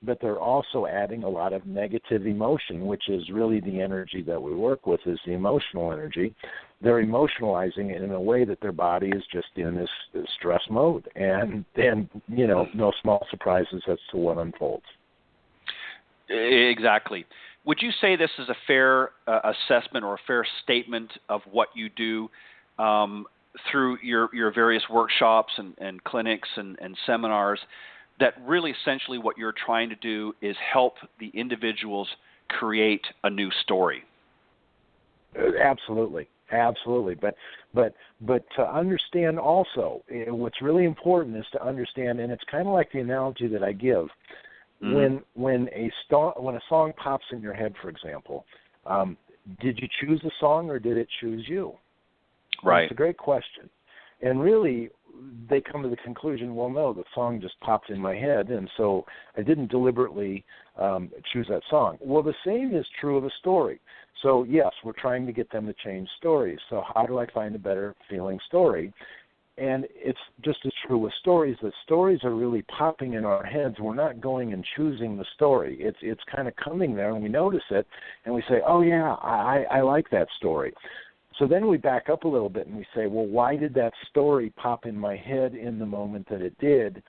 [SPEAKER 3] But they're also adding a lot of negative emotion, which is really the energy that we work with, is the emotional energy. They're emotionalizing it in a way that their body is just in this stress mode. And then, no small surprises as to what unfolds.
[SPEAKER 2] Exactly. Would you say this is a fair assessment or a fair statement of what you do through your various workshops and clinics and seminars, that really essentially what you're trying to do is help the individuals create a new story?
[SPEAKER 3] Absolutely. But to understand also, what's really important is to understand, and it's kind of like the analogy that I give. When a song pops in your head, for example, did you choose the song or did it choose you?
[SPEAKER 2] Right.
[SPEAKER 3] That's a great question. And really, they come to the conclusion, well, no, the song just popped in my head, and so I didn't deliberately choose that song. Well, the same is true of a story. So, yes, we're trying to get them to change stories. So how do I find a better feeling story? And it's just as true with stories, that stories are really popping in our heads. We're not going and choosing the story. It's kind of coming there, and we notice it, and we say, oh, yeah, I like that story. So then we back up a little bit and we say, well, why did that story pop in my head in the moment that it did?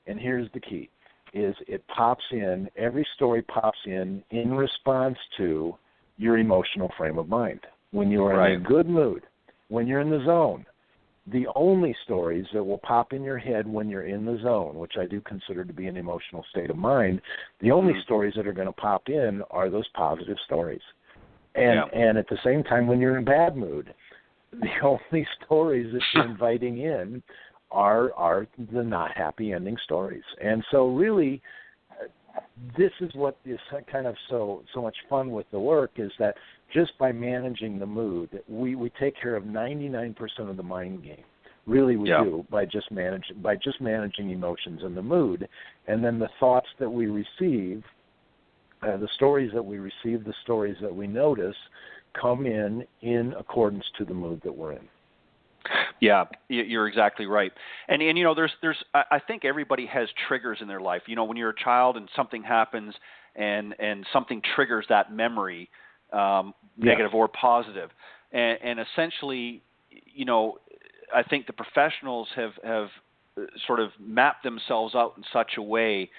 [SPEAKER 3] And here's the key, is it pops in, every story pops in response to your emotional frame of mind. When you are in a good mood, when you're in the zone, the only stories that will pop in your head when you're in the zone, which I do consider to be an emotional state of mind, the only stories that are going to pop in are those positive stories. And at the same time, when you're in a bad mood, the only stories that you're inviting in are the not happy ending stories. And so really, this is what is kind of so much fun with the work, is that just by managing the mood, we take care of 99% of the mind game. Really, we do by just managing emotions and the mood, and then the thoughts that we receive. The stories that we receive, the stories that we notice, come in accordance to the mood that we're in.
[SPEAKER 2] Yeah, you're exactly right. And there's I think everybody has triggers in their life. When you're a child and something happens and something triggers that memory, negative or positive. And essentially, I think the professionals have sort of mapped themselves out in such a way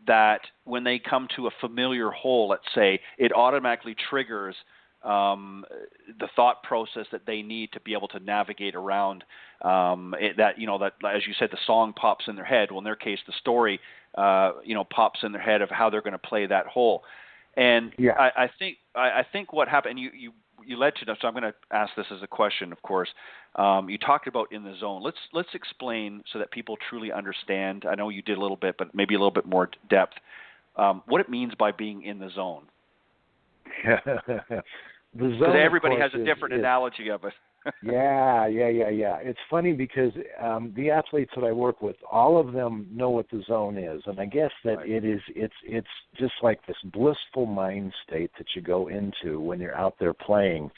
[SPEAKER 2] that when they come to a familiar hole, let's say, it automatically triggers the thought process that they need to be able to navigate around that, as you said, the song pops in their head. Well, in their case, the story, pops in their head of how they're going to play that hole. And I think what happened, you led to, so I'm going to ask this as a question, of course. You talked about in the zone. Let's explain so that people truly understand. I know you did a little bit, but maybe a little bit more depth. What it means by being in the zone. Because everybody has a different analogy of it.
[SPEAKER 3] Yeah. It's funny because the athletes that I work with, all of them know what the zone is, and I guess that it's just like this blissful mind state that you go into when you're out there playing,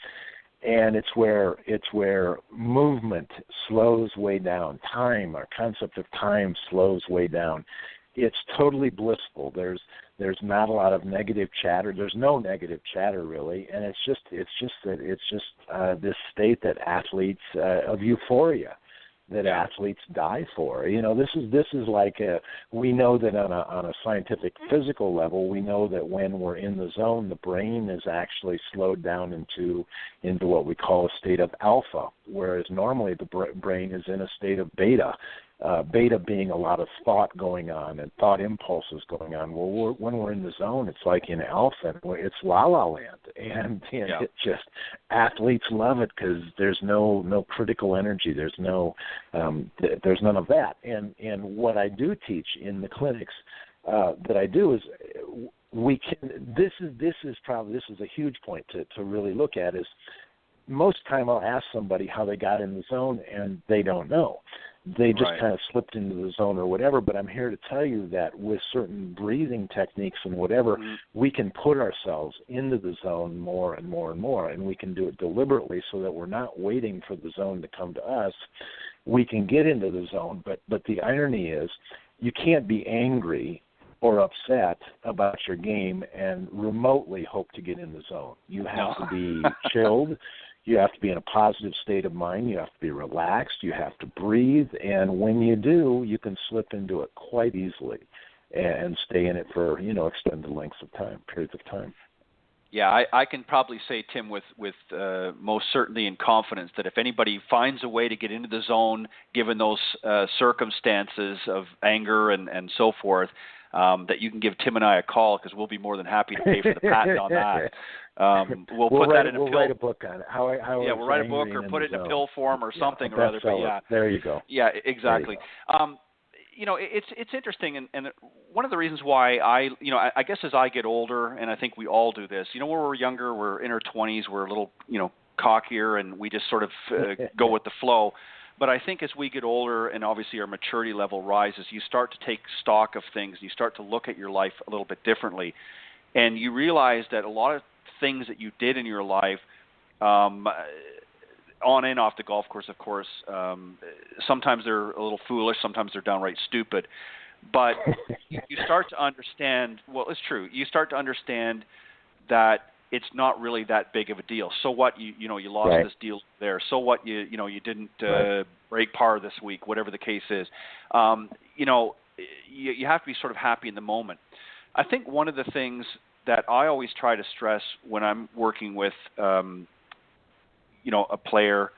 [SPEAKER 3] and it's where movement slows way down, our concept of time slows way down. It's totally blissful. There's not a lot of negative chatter. There's no negative chatter really, and it's just this state that athletes of euphoria that athletes die for. This is like we know that on a scientific physical level, we know that when we're in the zone, the brain is actually slowed down into what we call a state of alpha, whereas normally the brain is in a state of beta. Beta being a lot of thought going on and thought impulses going on. Well, when we're in the zone, it's like in alpha. It's la la land, and it just athletes love it because there's no critical energy. There's there's none of that. And what I do teach in the clinics that I do is we can. This is a huge point to really look at. Is most time I'll ask somebody how they got in the zone, and they don't know. They just kind of slipped into the zone or whatever, but I'm here to tell you that with certain breathing techniques and whatever, we can put ourselves into the zone more and more and more, and we can do it deliberately so that we're not waiting for the zone to come to us. We can get into the zone, but the irony is you can't be angry or upset about your game and remotely hope to get in the zone. You have to be chilled. You have to be in a positive state of mind. You have to be relaxed. You have to breathe. And when you do, you can slip into it quite easily and stay in it for, extended lengths of time, periods of time.
[SPEAKER 2] Yeah, I can probably say, Tim, with most certainty and confidence that if anybody finds a way to get into the zone, given those circumstances of anger and so forth, that you can give Tim and I a call because we'll be more than happy to pay for the patent on that. We'll put that in a pill.
[SPEAKER 3] We'll write a book on it.
[SPEAKER 2] We'll write a book or put it in a pill form or something or other. But
[SPEAKER 3] there you go.
[SPEAKER 2] Yeah, exactly. It's interesting, and one of the reasons why I guess as I get older, and I think we all do this. When we're younger, we're in our 20s, we're a little cockier, and we just sort of go with the flow. But I think as we get older and obviously our maturity level rises, you start to take stock of things. You start to look at your life a little bit differently. And you realize that a lot of things that you did in your life, on and off the golf course, of course, sometimes they're a little foolish, sometimes they're downright stupid. But you start to understand, well, it's true. You start to understand that it's not really that big of a deal. So what, you lost this deal there. So what, you didn't break par this week, whatever the case is. You have to be sort of happy in the moment. I think one of the things that I always try to stress when I'm working with, a player,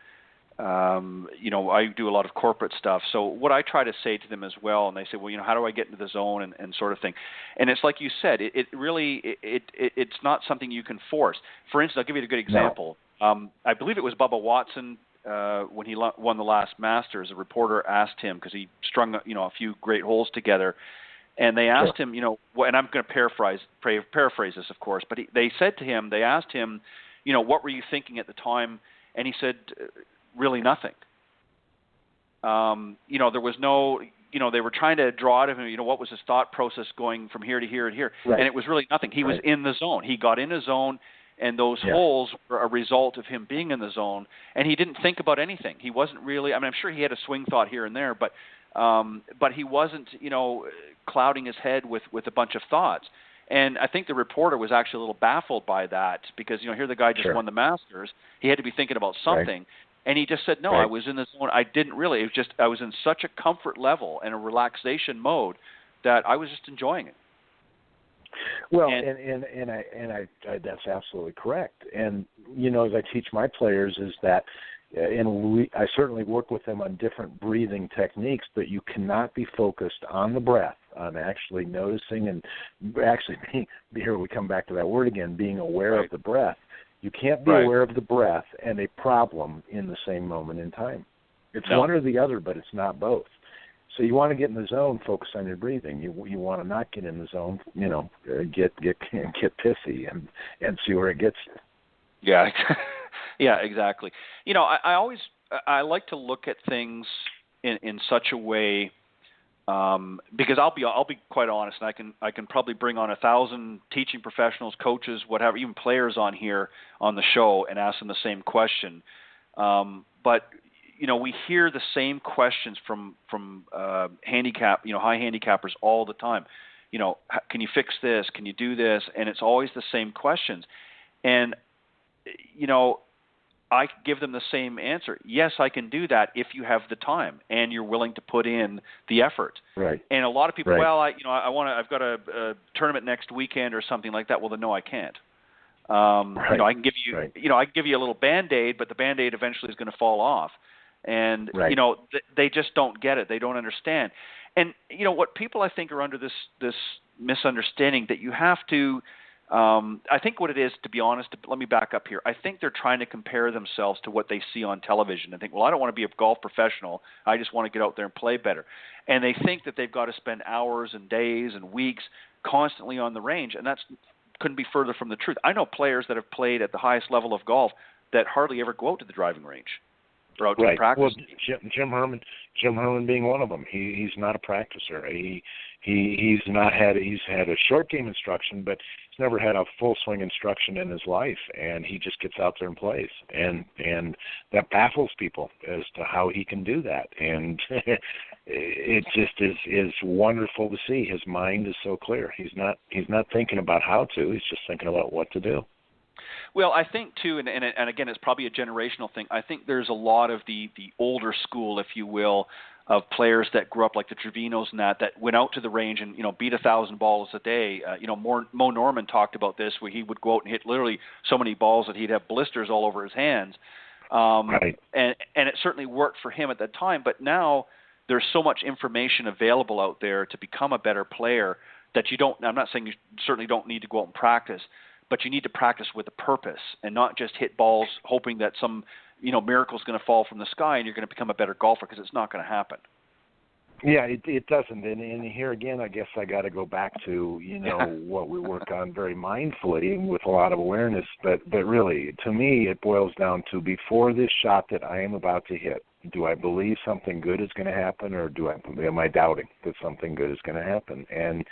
[SPEAKER 2] I do a lot of corporate stuff. So what I try to say to them as well, and they say, well, how do I get into the zone and sort of thing. And it's like you said, it really, it's not something you can force. For instance, I'll give you a good example. No. I believe it was Bubba Watson when he won the last Masters. A reporter asked him, because he strung, a few great holes together. And they asked him, and I'm going to paraphrase this, of course, but they asked him, what were you thinking at the time? And he said, really nothing. There was no, they were trying to draw out of him, what was his thought process going from here to here and here. Right. And it was really nothing. He was in the zone. He got in a zone, and those holes were a result of him being in the zone. And he didn't think about anything. He wasn't really, I'm sure he had a swing thought here and there, but he wasn't, clouding his head with a bunch of thoughts. And I think the reporter was actually a little baffled by that because, here the guy just won the Masters. He had to be thinking about something. Right. And he just said, no, I was in the zone. I didn't really. It was just I was in such a comfort level and a relaxation mode that I was just enjoying it.
[SPEAKER 3] Well, and I that's absolutely correct. And, as I teach my players is that, I certainly work with them on different breathing techniques, but you cannot be focused on the breath, on actually noticing and actually here we come back to that word again, being aware of the breath. You can't be aware of the breath and a problem in the same moment in time. It's one or the other, but it's not both. So you want to get in the zone, focus on your breathing. You want to not get in the zone, get pissy and see where it gets you.
[SPEAKER 2] Yeah. Yeah, exactly. I like to look at things in such a way because I'll be quite honest, and I can probably bring on 1,000 teaching professionals, coaches, whatever, even players on here on the show and ask them the same question. But we hear the same questions from high handicappers all the time. Can you fix this? Can you do this? And it's always the same questions. And I give them the same answer. Yes, I can do that if you have the time and you're willing to put in the effort.
[SPEAKER 3] Right.
[SPEAKER 2] And a lot of people, I've got a tournament next weekend or something like that. Well, then no, I can't. I can give you, I can give you a little Band-Aid, but the Band-Aid eventually is going to fall off. And they just don't get it. They don't understand. And what people I think are under this misunderstanding that you have to. I think what it is, to be honest, let me back up here. I think they're trying to compare themselves to what they see on television and think, well, I don't want to be a golf professional. I just want to get out there and play better. And they think that they've got to spend hours and days and weeks constantly on the range, and that couldn't be further from the truth. I know players that have played at the highest level of golf that hardly ever go out to the driving range or out to practice.
[SPEAKER 3] Well, Jim Herman being one of them. He's not a practicer. He's had a short game instruction, but he's never had a full swing instruction in his life, and he just gets out there and plays, and that baffles people as to how he can do that. And it just is wonderful to see. His mind is so clear. He's not thinking about how to. He's just thinking about what to do.
[SPEAKER 2] Well, I think too, and again, it's probably a generational thing. I think there's a lot of the older school, if you will, of players that grew up like the Trevinos and that went out to the range and beat 1,000 balls a day. Mo Norman talked about this, where he would go out and hit literally so many balls that he'd have blisters all over his hands. And it certainly worked for him at that time. But now there's so much information available out there to become a better player that you don't. I'm not saying you certainly don't need to go out and practice, but you need to practice with a purpose and not just hit balls hoping that some miracle is going to fall from the sky and you're going to become a better golfer, because it's not going to happen.
[SPEAKER 3] Yeah, it doesn't. And here again, I guess I got to go back to, what we work on very mindfully with a lot of awareness. But really, to me, it boils down to, before this shot that I am about to hit, do I believe something good is going to happen, or am I doubting that something good is going to happen? And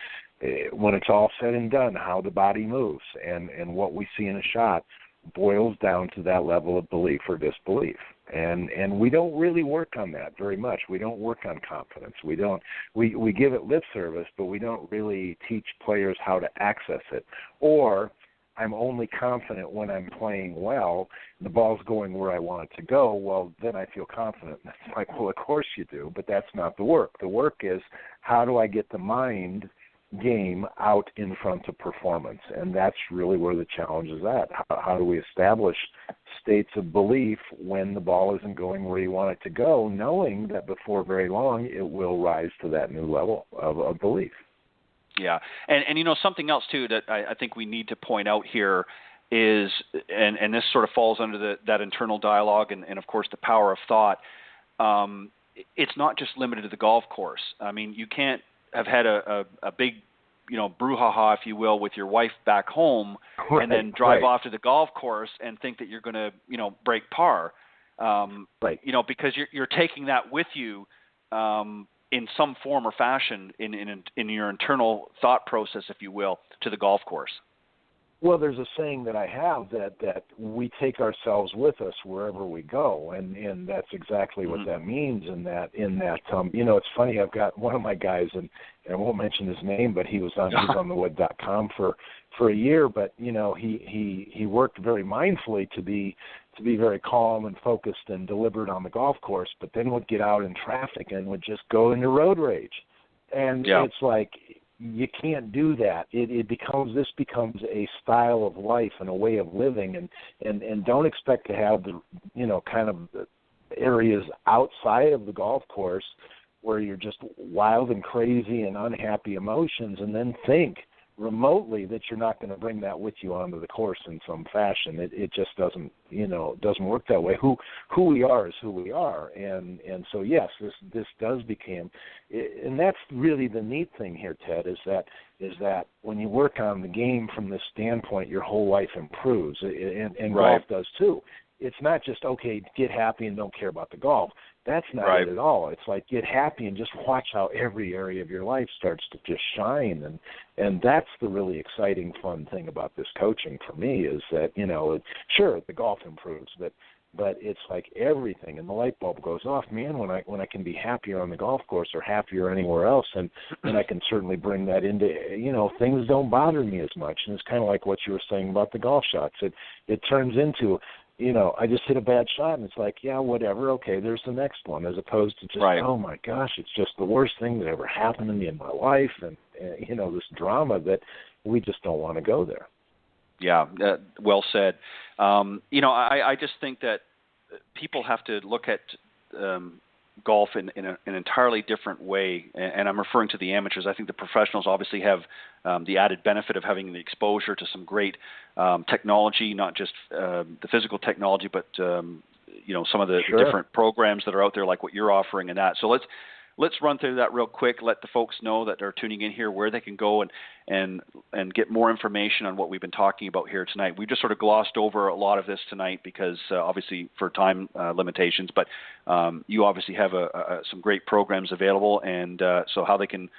[SPEAKER 3] when it's all said and done, how the body moves and what we see in a shot boils down to that level of belief or disbelief. And we don't really work on that very much. We don't work on confidence. We give it lip service, but we don't really teach players how to access it. Or I'm only confident when I'm playing well, the ball's going where I want it to go, well, then I feel confident. That's like, well, of course you do, but that's not the work. The work is, how do I get the mind game out in front of performance? And that's really where the challenge is at. How do we establish states of belief when the ball isn't going where you want it to go, knowing that before very long it will rise to that new level of belief?
[SPEAKER 2] Yeah, and something else too that I think we need to point out here is, and this sort of falls under that internal dialogue and of course the power of thought. It's not just limited to the golf course. I mean, you can't have had a big, brouhaha, if you will, with your wife back home, and then drive off to the golf course and think that you're going to, break par, because you're taking that with you in some form or fashion in your internal thought process, if you will, to the golf course.
[SPEAKER 3] Well, there's a saying that I have that we take ourselves with us wherever we go, and that's exactly what that means. In that it's funny. I've got one of my guys, and I won't mention his name, but he was on he'sonthewood.com for a year. But he worked very mindfully to be very calm and focused and deliberate on the golf course, but then would get out in traffic and would just go into road rage, and it's like, you can't do that. This becomes a style of life and a way of living, and don't expect to have the kind of the areas outside of the golf course where you're just wild and crazy and unhappy emotions, and then think remotely that you're not going to bring that with you onto the course in some fashion. It just doesn't work that way. Who we are is who we are, and so yes, this does become, and that's really the neat thing here, Ted, is that when you work on the game from this standpoint, your whole life improves, and golf does too. It's not just, okay, get happy and don't care about the golf. That's not it at all. It's like, get happy and just watch how every area of your life starts to just shine. And that's the really exciting, fun thing about this coaching for me, is that, sure, the golf improves, but it's like everything, and the light bulb goes off, man, when I can be happier on the golf course or happier anywhere else, and I can certainly bring that into, things don't bother me as much. And it's kind of like what you were saying about the golf shots. It turns into, I just hit a bad shot, and it's like, yeah, whatever, okay, there's the next one, as opposed to just, oh my gosh, it's just the worst thing that ever happened to me in my life, and this drama that we just don't want to go there.
[SPEAKER 2] Yeah, well said. I just think that people have to look at golf in an entirely different way, and I'm referring to the amateurs. I think the professionals obviously have the added benefit of having the exposure to some great technology, not just the physical technology, but some of the different programs that are out there, like what you're offering and that. So let's run through that real quick. Let the folks know that are tuning in here where they can go and get more information on what we've been talking about here tonight. We just sort of glossed over a lot of this tonight because obviously for time limitations, but you obviously have some great programs available, and so how can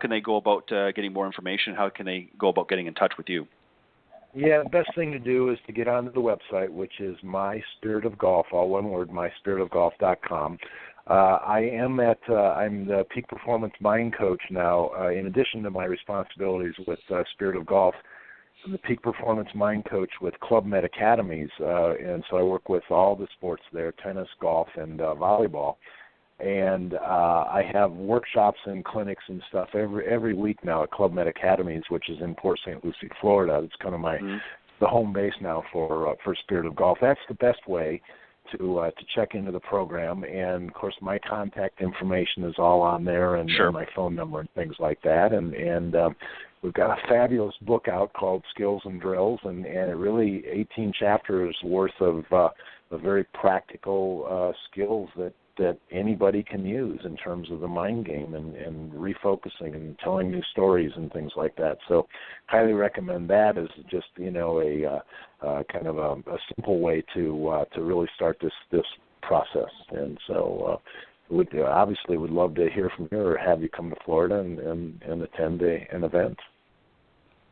[SPEAKER 2] they go about getting more information? How can they go about getting in touch with you?
[SPEAKER 3] Yeah, the best thing to do is to get onto the website, which is My Spirit of Golf, all one word, myspiritofgolf.com. I'm the Peak Performance Mind Coach now. In addition to my responsibilities with Spirit of Golf, I'm the Peak Performance Mind Coach with Club Med Academies, and so I work with all the sports there, tennis, golf, and volleyball. And I have workshops and clinics and stuff every week now at Club Med Academies, which is in Port St. Lucie, Florida. It's kind of the home base now for Spirit of Golf. That's the best way to check into the program, and of course my contact information is all on there, and my phone number and things like that, and we've got a fabulous book out called Skills and Drills, and it really 18 chapters worth of very practical skills that anybody can use in terms of the mind game and refocusing and telling new stories and things like that. So highly recommend that as just, a kind of a simple way to really start this process. And so would love to hear from you or have you come to Florida and attend an event.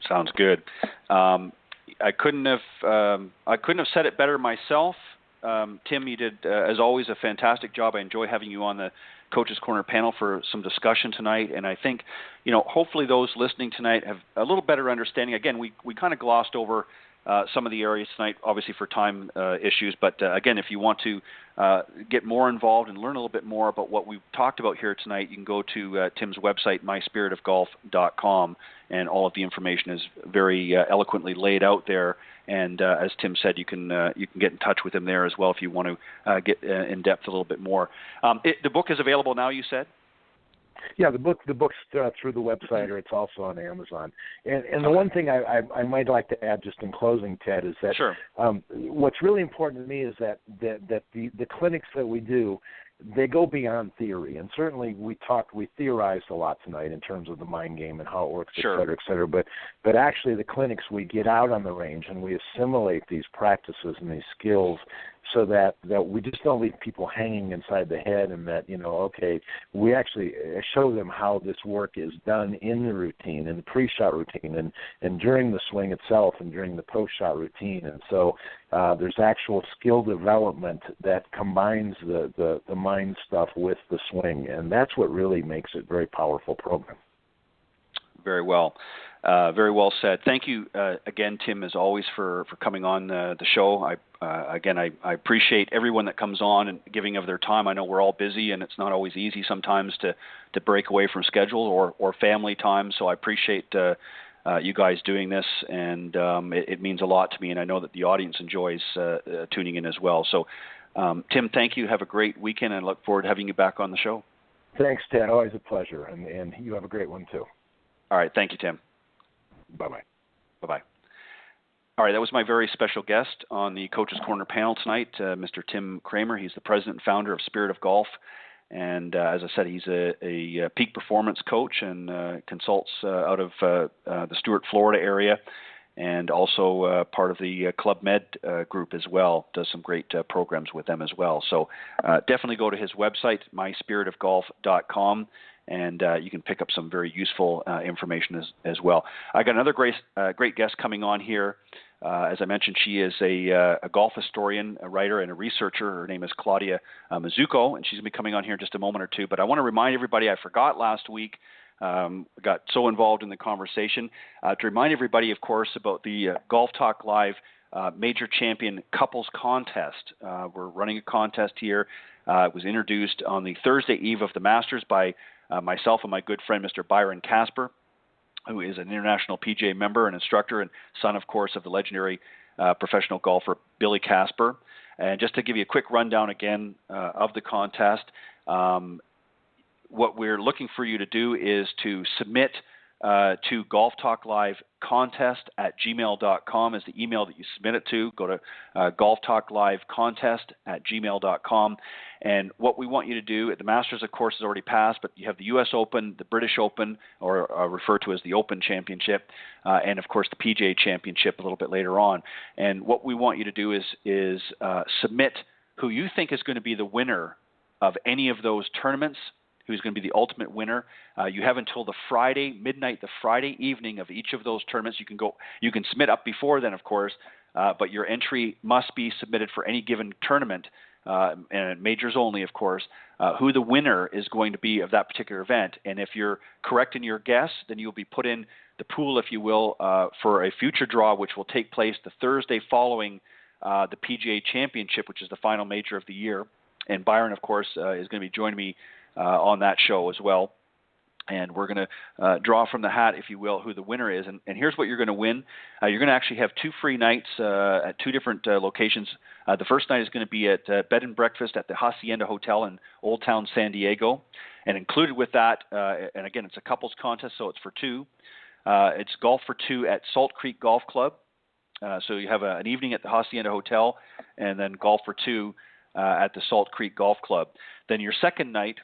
[SPEAKER 2] Sounds good. I couldn't have said it better myself. Tim, you did, as always, a fantastic job. I enjoy having you on the Coach's Corner panel for some discussion tonight, and I think, hopefully those listening tonight have a little better understanding. Again, we kind of glossed over some of the areas tonight, obviously for time issues, but again, if you want to get more involved and learn a little bit more about what we've talked about here tonight, you can go to Tim's website, myspiritofgolf.com, and all of the information is very eloquently laid out there. And as Tim said, you can get in touch with him there as well if you want to get in depth a little bit more. The book is available now, you said?
[SPEAKER 3] Yeah, the book's through the website, or it's also on Amazon. And the one thing I might like to add just in closing, Ted, is that what's really important to me is that the clinics that we do, they go beyond theory. And certainly we theorized a lot tonight in terms of the mind game and how it works, et cetera. But actually the clinics, we get out on the range and we assimilate these practices and these skills so that we just don't leave people hanging inside the head, and that, okay, we actually show them how this work is done in the routine, in the pre-shot routine, and during the swing itself, and during the post-shot routine. And so there's actual skill development that combines the mind stuff with the swing, and that's what really makes it a very powerful program.
[SPEAKER 2] Very well. Very well said. Thank you again, Tim, as always, for coming on the show. I appreciate everyone that comes on and giving of their time. I know we're all busy, and it's not always easy sometimes to break away from schedule or family time. So I appreciate you guys doing this, and it means a lot to me, and I know that the audience enjoys tuning in as well. So, Tim, thank you. Have a great weekend, and I look forward to having you back on the show.
[SPEAKER 3] Thanks, Ted. Always a pleasure, and you have a great one, too.
[SPEAKER 2] All right. Thank you, Tim.
[SPEAKER 3] Bye-bye.
[SPEAKER 2] Bye-bye. All right, that was my very special guest on the Coach's Corner panel tonight, Mr. Tim Kremer. He's the president and founder of Spirit of Golf. And as I said, he's a peak performance coach and consults out of the Stuart, Florida area, and also part of the Club Med group as well. Does some great programs with them as well. So definitely go to his website, myspiritofgolf.com. And you can pick up some very useful information as well. I got another great guest coming on here. As I mentioned, she is a golf historian, a writer, and a researcher. Her name is Claudia Mazzucco, and she's going to be coming on here in just a moment or two. But I want to remind everybody, I forgot last week, got so involved in the conversation, to remind everybody, of course, about the Golf Talk Live Major Champion Couples Contest. We're running a contest here. It was introduced on the Thursday eve of the Masters by myself and my good friend, Mr. Byron Casper, who is an international PGA member and instructor and son, of course, of the legendary professional golfer Billy Casper. And just to give you a quick rundown again of the contest, what we're looking for you to do is to submit to Golf Talk Live contest@gmail.com is the email that you submit it to. Go to Golf Talk Live contest@gmail.com. And what we want you to do, the Masters, of course, is already passed, but you have the U.S. Open, the British Open, or referred to as the Open Championship, and, of course, the PGA Championship a little bit later on. And what we want you to do is submit who you think is going to be the winner of any of those tournaments, who's going to be the ultimate winner. You have until the midnight, the Friday evening of each of those tournaments. You can submit up before then, of course, but your entry must be submitted for any given tournament, and majors only, of course, who the winner is going to be of that particular event. And if you're correct in your guess, then you'll be put in the pool, if you will, for a future draw, which will take place the Thursday following the PGA Championship, which is the final major of the year. And Byron, of course, is going to be joining me on that show as well. And we're going to draw from the hat, if you will, who the winner is. And here's what you're going to win. You're going to actually have 2 free nights at 2 different locations. The first night is going to be at Bed and Breakfast at the Hacienda Hotel in Old Town San Diego. And included with that, and again, it's a couples contest, so it's for 2. It's golf for 2 at Salt Creek Golf Club. So you have an evening at the Hacienda Hotel, and then golf for 2 at the Salt Creek Golf Club. Then your second night,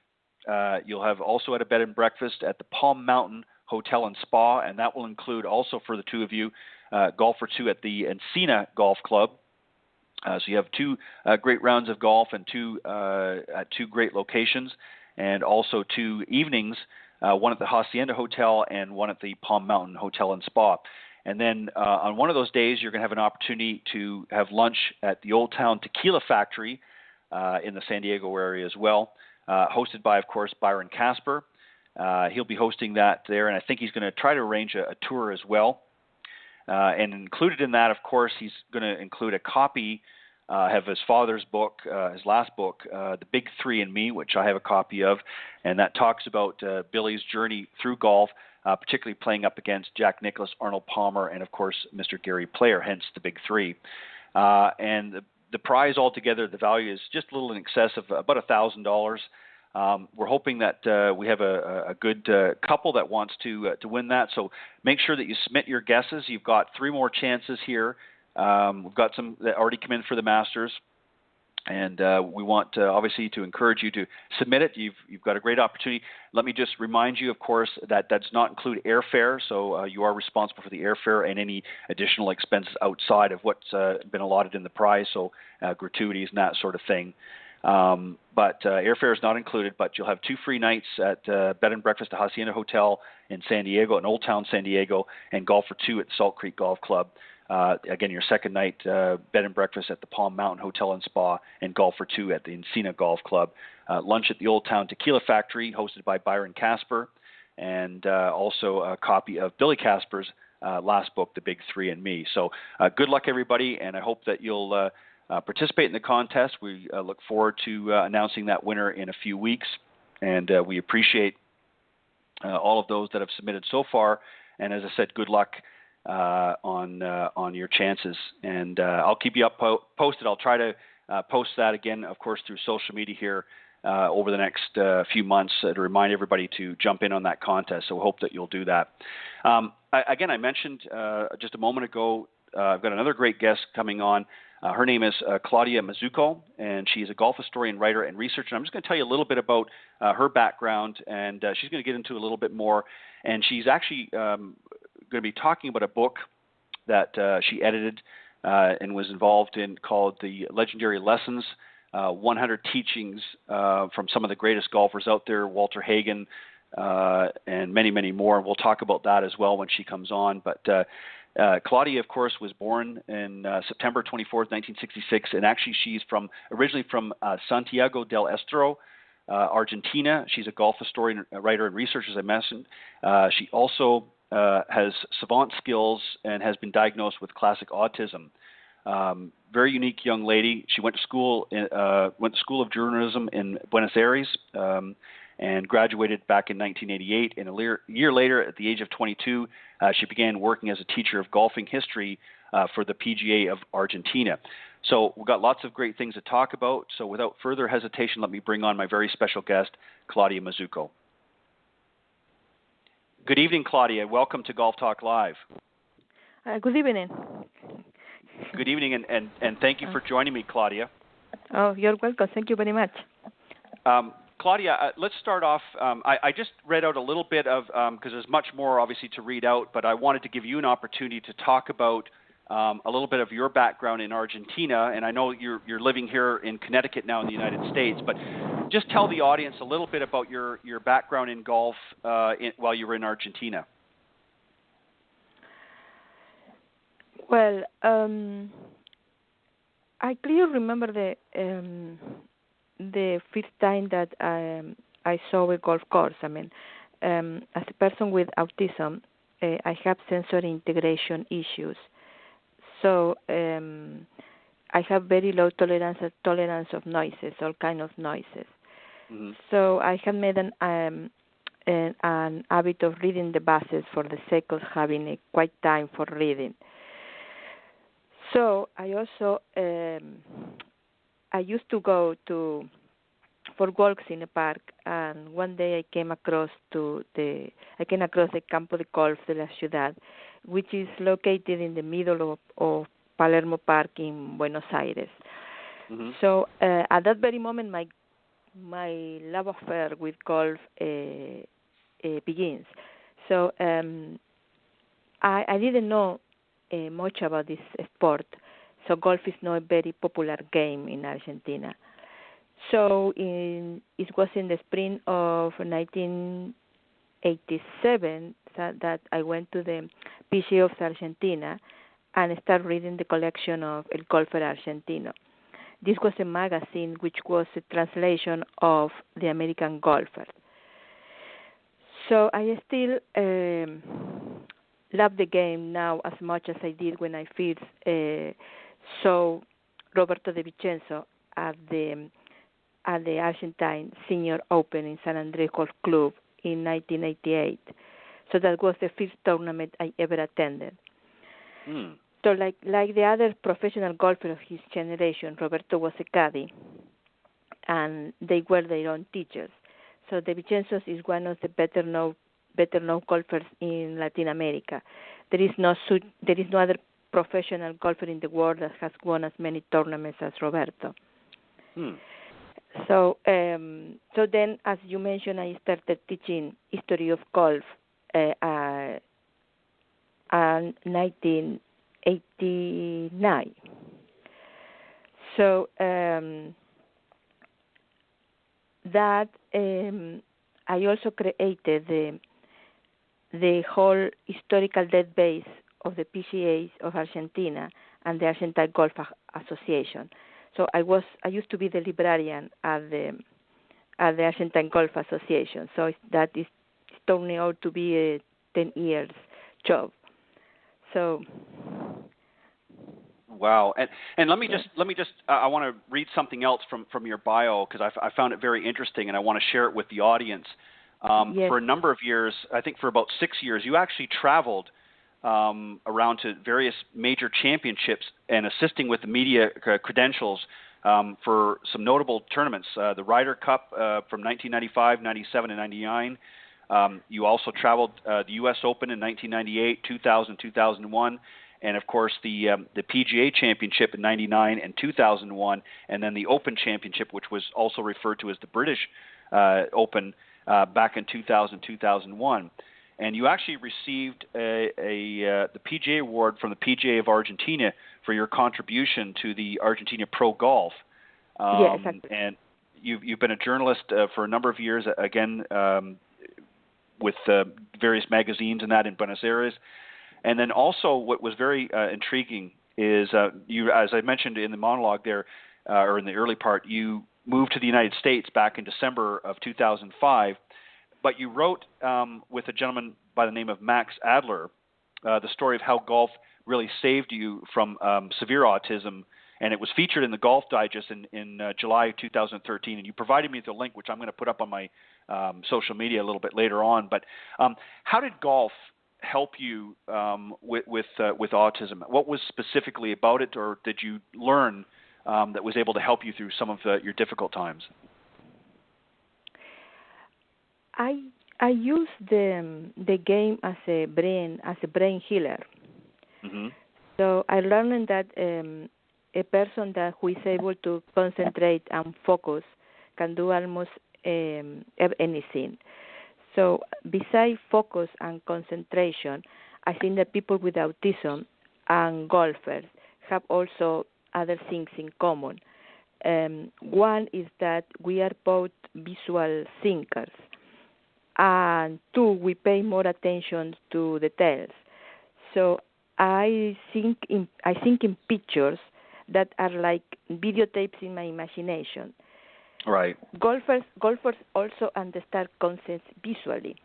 [SPEAKER 2] you'll have also at a bed and breakfast at the Palm Mountain Hotel and Spa, and that will include also for the 2 of you golf for 2 at the Encina Golf Club. So you have 2 great rounds of golf and 2 at 2 great locations, and also 2 evenings, one at the Hacienda Hotel and one at the Palm Mountain Hotel and Spa. And then on one of those days, you're going to have an opportunity to have lunch at the Old Town Tequila Factory in the San Diego area as well. Hosted by, of course, Byron Casper. He'll be hosting that there, and I think he's going to try to arrange a tour as well. And included in that, of course, he's going to include a copy of his father's book, his last book, The Big Three and Me, which I have a copy of, and that talks about Billy's journey through golf, particularly playing up against Jack Nicklaus, Arnold Palmer, and, of course, Mr. Gary Player, hence The Big Three. And the prize altogether, the value is just a little in excess of about $1,000. We're hoping that we have a good couple that wants to win that. So make sure that you submit your guesses. You've got 3 more chances here. We've got some that already come in for the Masters. And we want obviously to encourage you to submit it. You've got a great opportunity. Let me just remind you, of course, that does not include airfare. So you are responsible for the airfare and any additional expenses outside of what's been allotted in the prize, so gratuities and that sort of thing. But airfare is not included, but you'll have 2 free nights at Bed and Breakfast at Hacienda Hotel in San Diego, in Old Town San Diego, and golf for 2 at Salt Creek Golf Club. Again, your second night, bed and breakfast at the Palm Mountain Hotel and Spa, and golf for 2 at the Encina Golf Club. Lunch at the Old Town Tequila Factory, hosted by Byron Casper, and also a copy of Billy Casper's last book, The Big Three and Me. So good luck, everybody, and I hope that you'll participate in the contest. We look forward to announcing that winner in a few weeks, and we appreciate all of those that have submitted so far. And as I said, good luck on your chances, and I'll keep you posted. I'll try to post that again, of course, through social media here over the next few months to remind everybody to jump in on that contest. So we hope that you'll do that. I mentioned just a moment ago, I've got another great guest coming on. Her name is Claudia Mazzucco, and she's a golf historian, writer, and researcher. And I'm just going to tell you a little bit about her background, and she's going to get into a little bit more. And she's actually going to be talking about a book that she edited and was involved in called The Legendary Lessons, 100 Teachings from some of the greatest golfers out there, Walter Hagen, and many, many more. And we'll talk about that as well when she comes on. But Claudia, of course, was born in September 24th, 1966, and actually she's originally from Santiago del Estero, Argentina. She's a golf historian, writer, and researcher, as I mentioned. She also has savant skills and has been diagnosed with classic autism. Very unique young lady. She went to school of journalism in Buenos Aires and graduated back in 1988. And a year later, at the age of 22, she began working as a teacher of golfing history for the PGA of Argentina. So we've got lots of great things to talk about. So without further hesitation, let me bring on my very special guest, Claudia Mazzucco. Good evening, Claudia. Welcome to Golf Talk Live.
[SPEAKER 4] Good evening.
[SPEAKER 2] Good evening, and thank you for joining me, Claudia.
[SPEAKER 4] Oh, you're welcome. Thank you very much.
[SPEAKER 2] Claudia, let's start off. I just read out a little bit of, because there's much more, obviously, to read out, but I wanted to give you an opportunity to talk about a little bit of your background in Argentina, and I know you're living here in Connecticut now in the United States, but just tell the audience a little bit about your background in golf while you were in Argentina.
[SPEAKER 4] Well, I clearly remember the first time that I saw a golf course. I mean, as a person with autism, I have sensory integration issues. So I have very low tolerance of noises, all kind of noises. Mm-hmm. So I have made an habit of reading the buses for the sake of having a quiet time for reading. So I also I used to go for walks in a park, and one day I came across the Campo de Golf de la Ciudad, which is located in the middle of Palermo Park in Buenos Aires. Mm-hmm. So at that very moment, my love affair with golf begins. So I didn't know much about this sport. So golf is not a very popular game in Argentina. So it was in the spring of 1987 that I went to the PGA of Argentina and started reading the collection of El Golfer Argentino. This was a magazine which was a translation of the American Golfer. So I still love the game now as much as I did when I first saw Roberto De Vicenzo at the Argentine Senior Open in San Andres Golf Club in 1988. So that was the first tournament I ever attended. Mm. So like the other professional golfers of his generation, Roberto was a caddy, and they were their own teachers. So De Vicenzo is one of the better known golfers in Latin America. There is no other professional golfer in the world that has won as many tournaments as Roberto. So so then, as you mentioned, I started teaching history of golf in 1989. So that I also created the whole historical database of the PGA of Argentina and the Argentine Golf Association. So I used to be the librarian at the Argentine Golf Association. So that is turning out to be a 10 years job. So.
[SPEAKER 2] Wow, and let me just I want to read something else from your bio because I found it very interesting and I want to share it with the audience.
[SPEAKER 4] Yes.
[SPEAKER 2] For a number of years, I think for about 6 years, you actually traveled around to various major championships and assisting with the media credentials for some notable tournaments. The Ryder Cup from 1995, 97, and 99. You also traveled the U.S. Open in 1998, 2000, 2001. And, of course, the PGA Championship in 99 and 2001, and then the Open Championship, which was also referred to as the British Open back in 2000, 2001. And you actually received the PGA Award from the PGA of Argentina for your contribution to the Argentina Pro Golf.
[SPEAKER 4] Yes, exactly.
[SPEAKER 2] And you've been a journalist for a number of years, again, with various magazines and that in Buenos Aires. And then also what was very intriguing is you, as I mentioned in the monologue there, or in the early part, you moved to the United States back in December of 2005, but you wrote with a gentleman by the name of Max Adler the story of how golf really saved you from severe autism, and it was featured in the Golf Digest in July 2013, and you provided me with a link, which I'm going to put up on my social media a little bit later on. But how did golf help you with autism? What was specifically about it, or did you learn that was able to help you through some of your difficult times?
[SPEAKER 4] I use the game as a brain healer. Mm-hmm. So I learned that a person who is able to concentrate and focus can do almost anything. So besides focus and concentration, I think that people with autism and golfers have also other things in common. One is that we are both visual thinkers, and two, we pay more attention to details. So I think in pictures that are like videotapes in my imagination.
[SPEAKER 2] Right.
[SPEAKER 4] Golfers also understand concepts visually.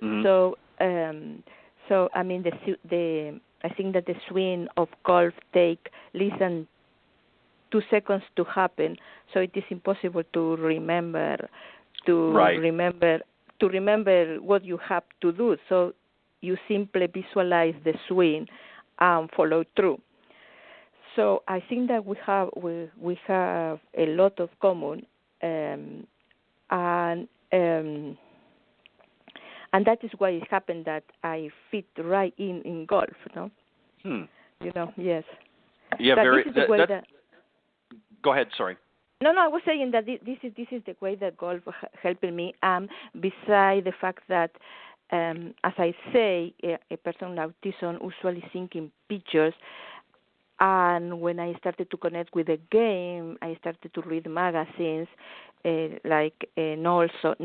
[SPEAKER 4] Mm-hmm. So I mean I think that the swing of golf take less than 2 seconds to happen. So it is impossible to remember what you have to do. So you simply visualize the swing and follow through. So I think that we have a lot of common, and that is why it happened that I fit right in golf. No, you know, yes.
[SPEAKER 2] Yeah, go ahead. Sorry.
[SPEAKER 4] No, I was saying that this is the way that golf helped me. Besides the fact that, as I say, a person with autism usually thinks in pictures. And when I started to connect with the game, I started to read magazines, not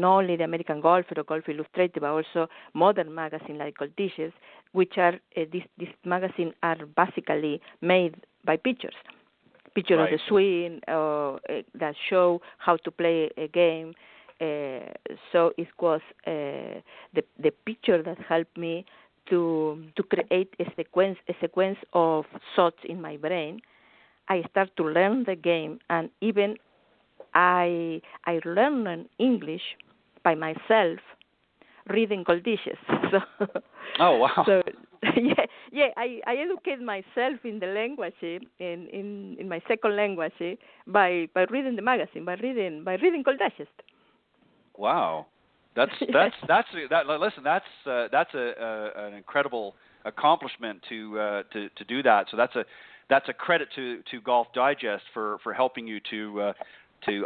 [SPEAKER 4] only the American Golfer or Golf Illustrated, but also modern magazines like Gold Dishes, which are these magazines are basically made by pictures right. Of the swing that show how to play a game. So it was the picture that helped me to create a sequence of thoughts in my brain. I start to learn the game, and even I learned English by myself reading Gold Dishes. So,
[SPEAKER 2] oh wow!
[SPEAKER 4] So I educate myself in the language, in my second language, by reading the magazine, by reading Gold Dishes.
[SPEAKER 2] Wow. Listen, that's an incredible accomplishment to do that. So that's a credit to Golf Digest for helping you to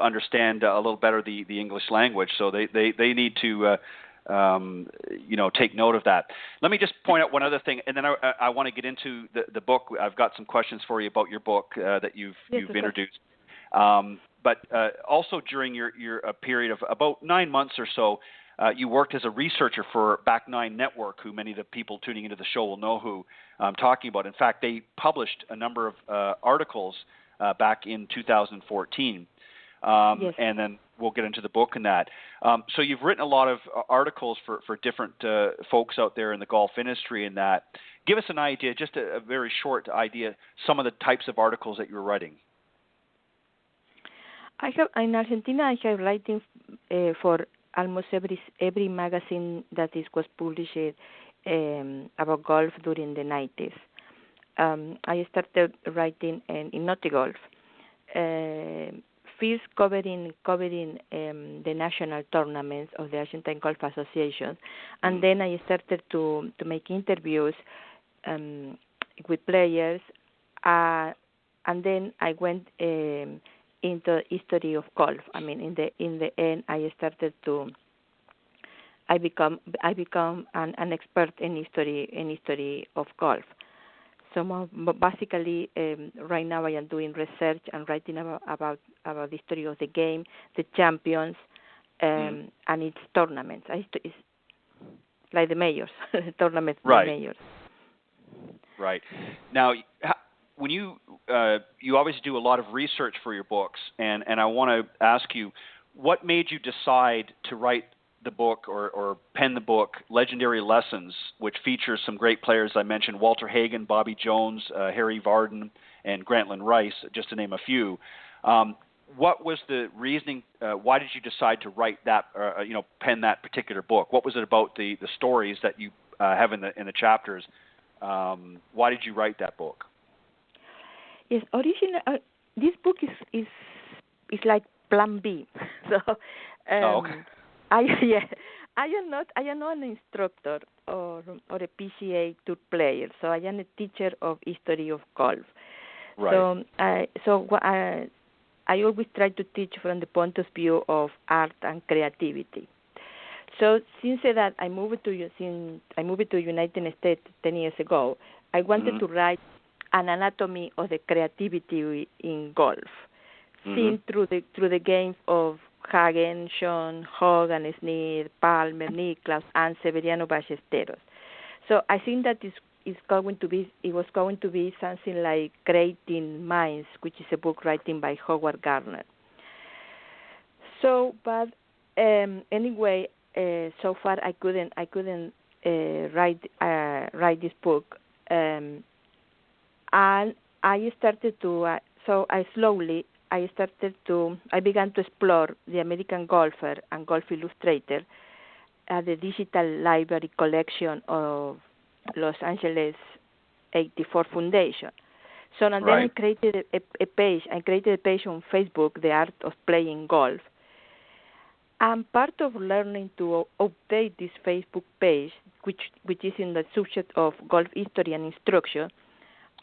[SPEAKER 2] understand a little better the English language. So they need to take note of that. Let me just point out one other thing, and then I want to get into the book. I've got some questions for you about your book that you've introduced. But also during your period of about 9 months or so, you worked as a researcher for Back9 Network, who many of the people tuning into the show will know who I'm talking about. In fact, they published a number of articles back in 2014. Yes. And then we'll get into the book and that. So you've written a lot of articles for different folks out there in the golf industry and that. Give us an idea, just a very short idea, some of the types of articles that you're writing.
[SPEAKER 4] In Argentina, I have writing for almost every magazine that was published about golf during the 90s. I started writing in Naughty Golf, first covering the national tournaments of the Argentine Golf Association, and then I started to make interviews with players, and then I went into history of golf. I mean, in the end, I become an expert in history of golf. So basically, right now I am doing research and writing about the history of the game, the champions, and its tournaments. It's like the majors, tournaments,
[SPEAKER 2] right.
[SPEAKER 4] The majors.
[SPEAKER 2] Right. Now, when you obviously do a lot of research for your books, and I want to ask you, what made you decide to write the book or pen the book Legendary Lessons, which features some great players I mentioned, Walter Hagen, Bobby Jones, Harry Vardon, and Grantland Rice, just to name a few. What was the reasoning? Why did you decide to write that, pen that particular book? What was it about the stories that you have in the chapters? Why did you write that book?
[SPEAKER 4] Yes, this book is like Plan B. So,
[SPEAKER 2] okay.
[SPEAKER 4] I am not an instructor or a PGA Tour player. So I am a teacher of history of golf.
[SPEAKER 2] Right.
[SPEAKER 4] So I always try to teach from the point of view of art and creativity. So since that I moved to United States 10 years ago, I wanted to write an anatomy of the creativity in golf, seen through the games of Hagen, Sean, Hogan, Smith, Palmer, Nicklaus, and Severiano Ballesteros. So I think that it was going to be something like Creating Minds, which is a book written by Howard Gardner. So, but anyway, so far I couldn't write this book, and I started to. I began to explore the American Golfer and Golf Illustrator at the digital library collection of Los Angeles 84 Foundation. So and then I created a page. I created a page on Facebook, The Art of Playing Golf. And part of learning to update this Facebook page, which is in the subject of golf history and instruction,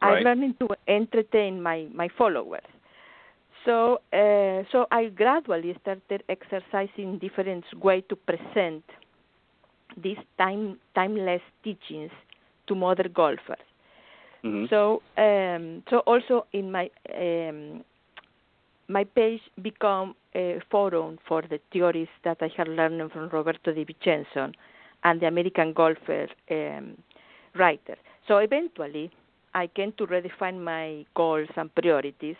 [SPEAKER 4] I'm learning to entertain my followers. So I gradually started exercising different ways to present these timeless teachings to modern golfers. So also in my page become a forum for the theories that I had learned from Roberto Di Vincenzo and the American Golfer writer. So eventually I came to redefine my goals and priorities,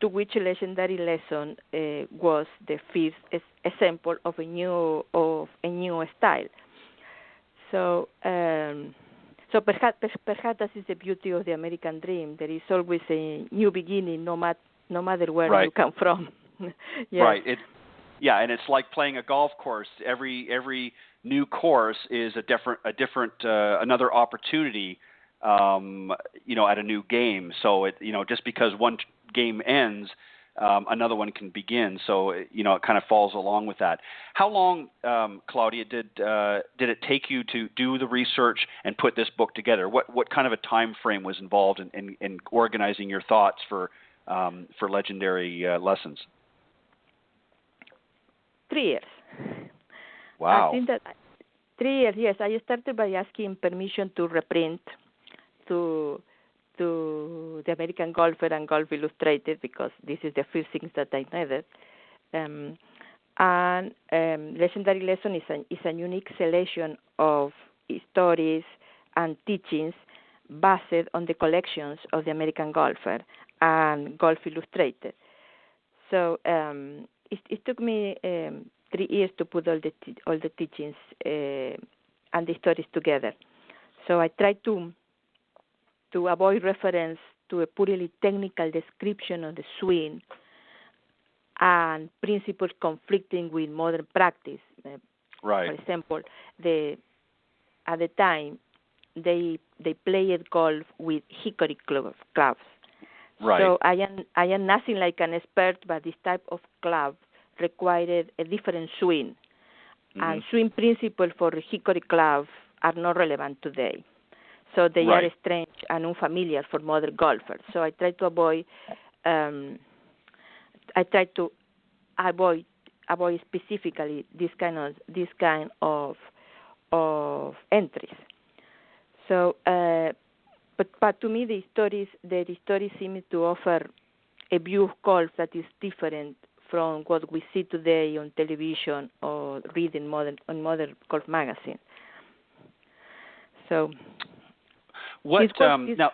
[SPEAKER 4] to which Legendary Lesson was the first example of a new style. So perhaps that is the beauty of the American dream. There is always a new beginning, no matter where you come from. Yes.
[SPEAKER 2] Right. And it's like playing a golf course. Every new course is a different another opportunity. At a new game. So just because one game ends another one can begin. So, it kind of falls along with that. How long, Claudia, did it take you to do the research and put this book together? What kind of a time frame was involved in organizing your thoughts for Legendary Lessons?
[SPEAKER 4] 3 years.
[SPEAKER 2] Wow.
[SPEAKER 4] I think that 3 years, yes. I started by asking permission to reprint to the American Golfer and Golf Illustrated, because this is the first things that I needed. Legendary Lesson is a unique selection of stories and teachings based on the collections of the American Golfer and Golf Illustrated. So it took me 3 years to put all the teachings and the stories together. So I tried to avoid reference to a purely technical description of the swing and principles conflicting with modern practice.
[SPEAKER 2] Right.
[SPEAKER 4] For example, at the time they played golf with hickory clubs.
[SPEAKER 2] Right.
[SPEAKER 4] So I am nothing like an expert, but this type of club required a different swing, and swing principles for hickory clubs are not relevant today. So they are strange and unfamiliar for modern golfers. So I try to avoid. Avoid specifically this kind of entries. So, but to me, the stories seem to offer a view of golf that is different from what we see today on television or read in modern golf magazine. So,
[SPEAKER 2] now?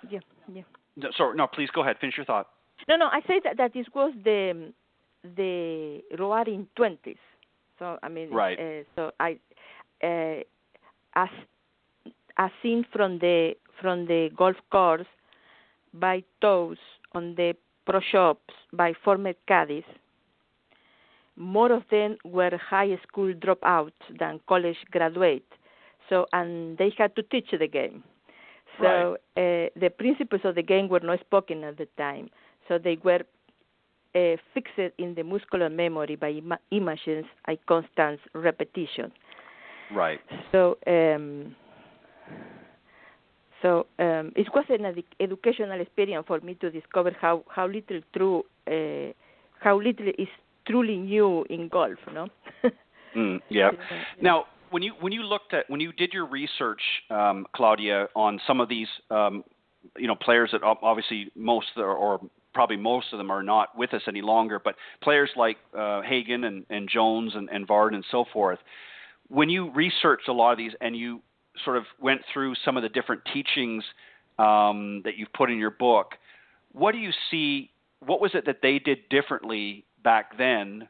[SPEAKER 2] Sorry, no. Please go ahead. Finish your thought.
[SPEAKER 4] No. I say that this was the roaring 20s. So I mean, so I, as seen from the golf course by toes on the pro shops by former caddies, more of them were high school dropouts than college graduates. So, and they had to teach the game. So the principles of the game were not spoken at the time. So they were fixed in the muscular memory by images and constant repetition. Right. So it was an educational experience for me to discover how little is truly new in golf, no?
[SPEAKER 2] Yeah. Now, when you did your research, Claudia, on some of these, players that obviously probably most of them are not with us any longer, but players like Hagen and Jones and Vard and so forth, when you researched a lot of these and you sort of went through some of the different teachings that you've put in your book, what do you see? What was it that they did differently back then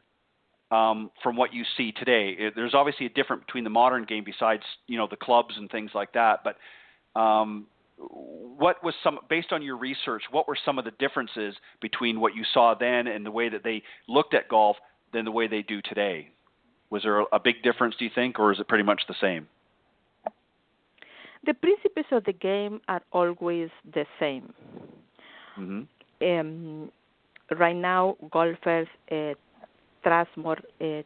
[SPEAKER 2] from what you see today? There's obviously a difference between the modern game besides, the clubs and things like that. But what was based on your research, what were some of the differences between what you saw then and the way that they looked at golf than the way they do today? Was there a big difference, do you think, or is it pretty much the same?
[SPEAKER 4] The principles of the game are always the same. Mm-hmm. Right now, golfers trust more in.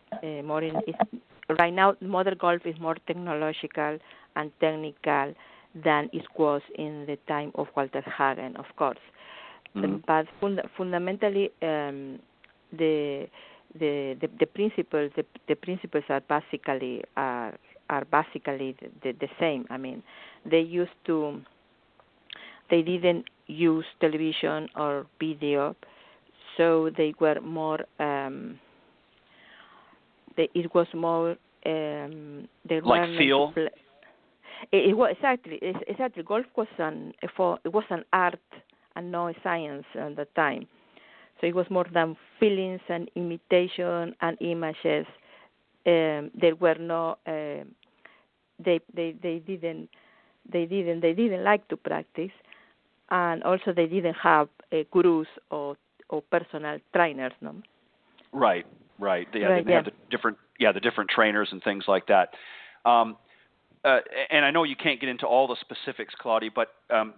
[SPEAKER 4] Right now, modern golf is more technological and technical than it was in the time of Walter Hagen, of course. Mm-hmm. But fundamentally, the principles are basically the same. I mean, they didn't use television or video, so they were more. It was more. They
[SPEAKER 2] like feel.
[SPEAKER 4] It was exactly. Golf was an art and no science at the time. So it was more than feelings and imitation and images. There were no. They didn't like to practice, and also they didn't have gurus or personal trainers. No.
[SPEAKER 2] Right. They didn't have the different trainers and things like that. And I know you can't get into all the specifics, Claudia, but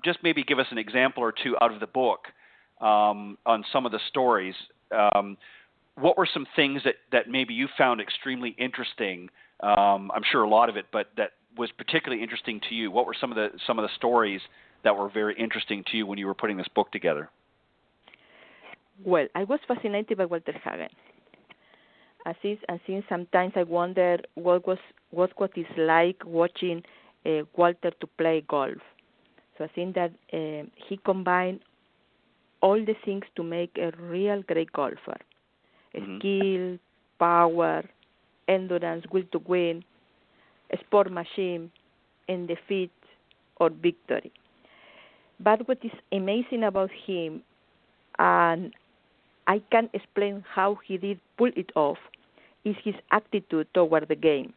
[SPEAKER 2] just maybe give us an example or two out of the book on some of the stories what were some things that maybe you found extremely interesting? I'm sure a lot of it, but that was particularly interesting to you. What were some of the stories that were very interesting to you when you were putting this book together?
[SPEAKER 4] Well, I was fascinated by Walter Hagen. I think sometimes I wonder what it's like watching Walter to play golf. So I think that he combined all the things to make a real great golfer: skill, power, endurance, will to win, a sport machine, and defeat or victory. But what is amazing about him, and I can't explain how he did pull it off, is his attitude toward the game.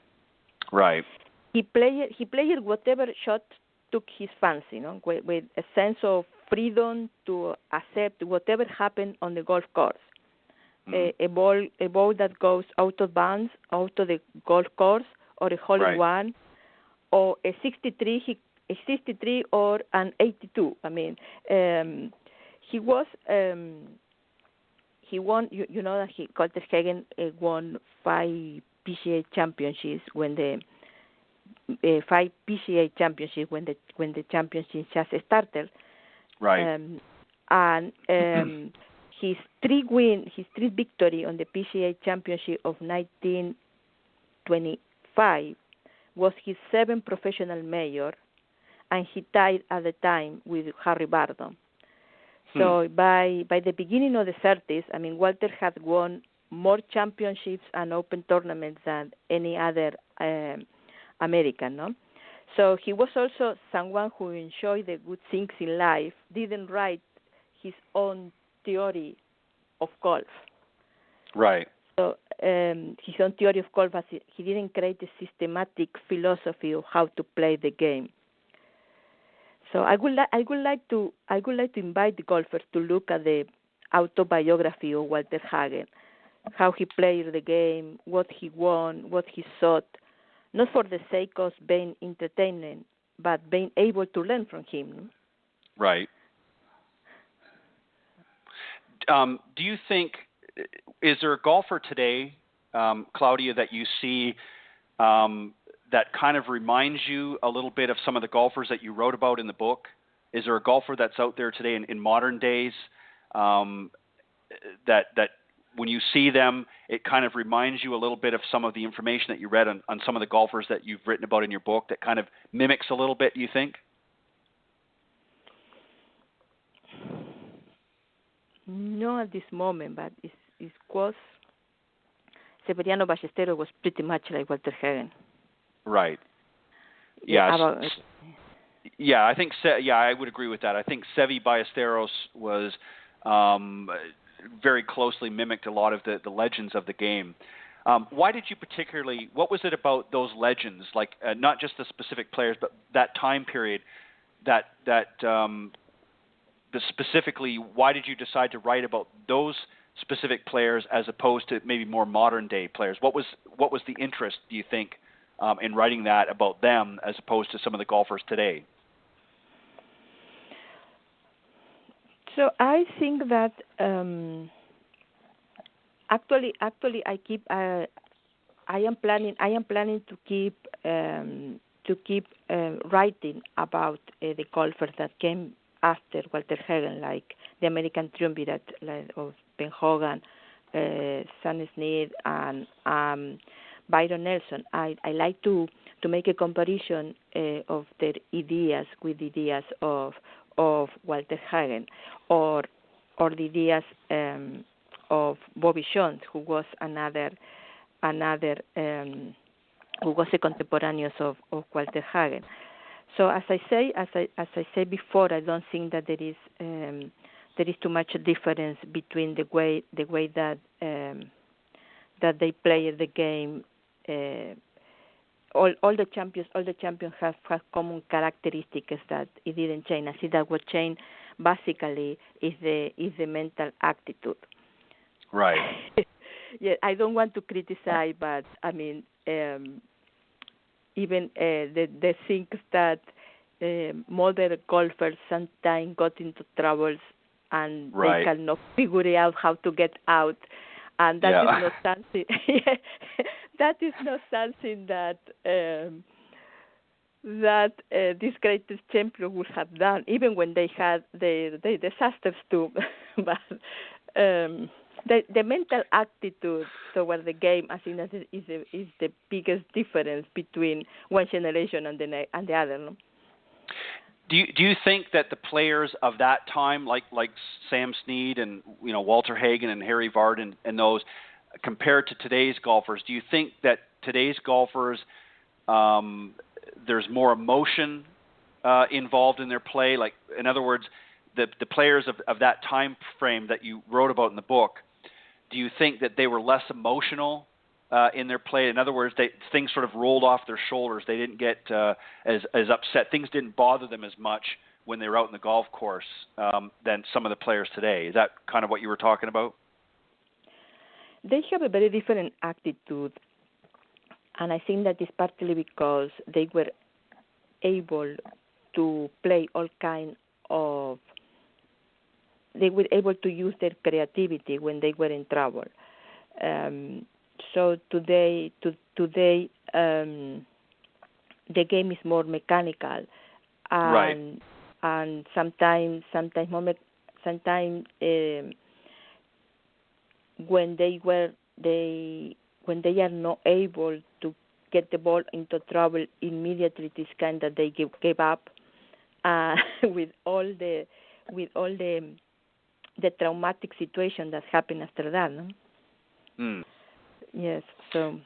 [SPEAKER 2] Right.
[SPEAKER 4] He played whatever shot took his fancy, with a sense of freedom to accept whatever happened on the golf course. A ball that goes out of bounds, out of the golf course, or a hole in one, or a 63 or an 82. I mean, he was. He won. You know that Walter Hagen won 5 PGA championships when the 5 PGA championships when the championship just started.
[SPEAKER 2] Right.
[SPEAKER 4] His three victory on the PGA Championship of 1925 was his 7th professional major, and he tied at the time with Harry Bardon. So by the beginning of the 30s, I mean, Walter had won more championships and open tournaments than any other American, no? So he was also someone who enjoyed the good things in life, didn't write his own theory of golf.
[SPEAKER 2] Right.
[SPEAKER 4] So his own theory of golf, he didn't create a systematic philosophy of how to play the game. So I would like to invite the golfers to look at the autobiography of Walter Hagen, how he played the game, what he won, what he thought, not for the sake of being entertaining, but being able to learn from him.
[SPEAKER 2] Right. Do you think, is there a golfer today, Claudia, that you see that kind of reminds you a little bit of some of the golfers that you wrote about in the book? Is there a golfer that's out there today in modern days that when you see them, it kind of reminds you a little bit of some of the information that you read on some of the golfers that you've written about in your book, that kind of mimics a little bit, do you think?
[SPEAKER 4] No, at this moment, but it was Severiano Ballesteros was pretty much like Walter Hagen.
[SPEAKER 2] Right. Yeah. I think. I would agree with that. I think Sevi Ballesteros was very closely mimicked a lot of the legends of the game. Why did you particularly? What was it about those legends, like not just the specific players, but that time period? Specifically, why did you decide to write about those specific players as opposed to maybe more modern day players? What was the interest, do you think, in writing that about them as opposed to some of the golfers today?
[SPEAKER 4] So I think that actually I am planning to keep writing about the golfers that came after Walter Hagen, like the American Triumvirate of Ben Hogan, Sam Snead, and Byron Nelson. I like to make a comparison of their ideas with the ideas of Walter Hagen, or the ideas of Bobby Jones, who was another who was a contemporaneous of Walter Hagen. So as I say before, I don't think that there is too much difference between the way that they play the game. All the champions have common characteristics that it didn't change. I see that what changed basically is the mental attitude.
[SPEAKER 2] Right.
[SPEAKER 4] Yeah, I don't want to criticize, but I mean, even the things that modern golfers sometimes got into troubles and
[SPEAKER 2] right.
[SPEAKER 4] they cannot figure out how to get out. And that is not something. That is not something that this greatest champion would have done, even when they had the disasters too. But the mental attitude toward the game, I think that is the biggest difference between one generation and the other. No?
[SPEAKER 2] Do you think that the players of that time, like Sam Snead and Walter Hagen and Harry Vardon and those, compared to today's golfers, do you think that today's golfers there's more emotion involved in their play? Like, in other words, the players of that time frame that you wrote about in the book, do you think that they were less emotional in their play? In other words, things sort of rolled off their shoulders. They didn't get as upset. Things didn't bother them as much when they were out in the golf course than some of the players today. Is that kind of what you were talking about?
[SPEAKER 4] They have a very different attitude, and I think that is partly because they were able to play all kind of. They were able to use their creativity when they were in trouble. So today, the game is more mechanical, and
[SPEAKER 2] right.
[SPEAKER 4] And sometimes when they are not able to get the ball into trouble immediately, it is kind that they gave up with all the traumatic situation that happened after that. No?
[SPEAKER 2] Mm.
[SPEAKER 4] Yes. So.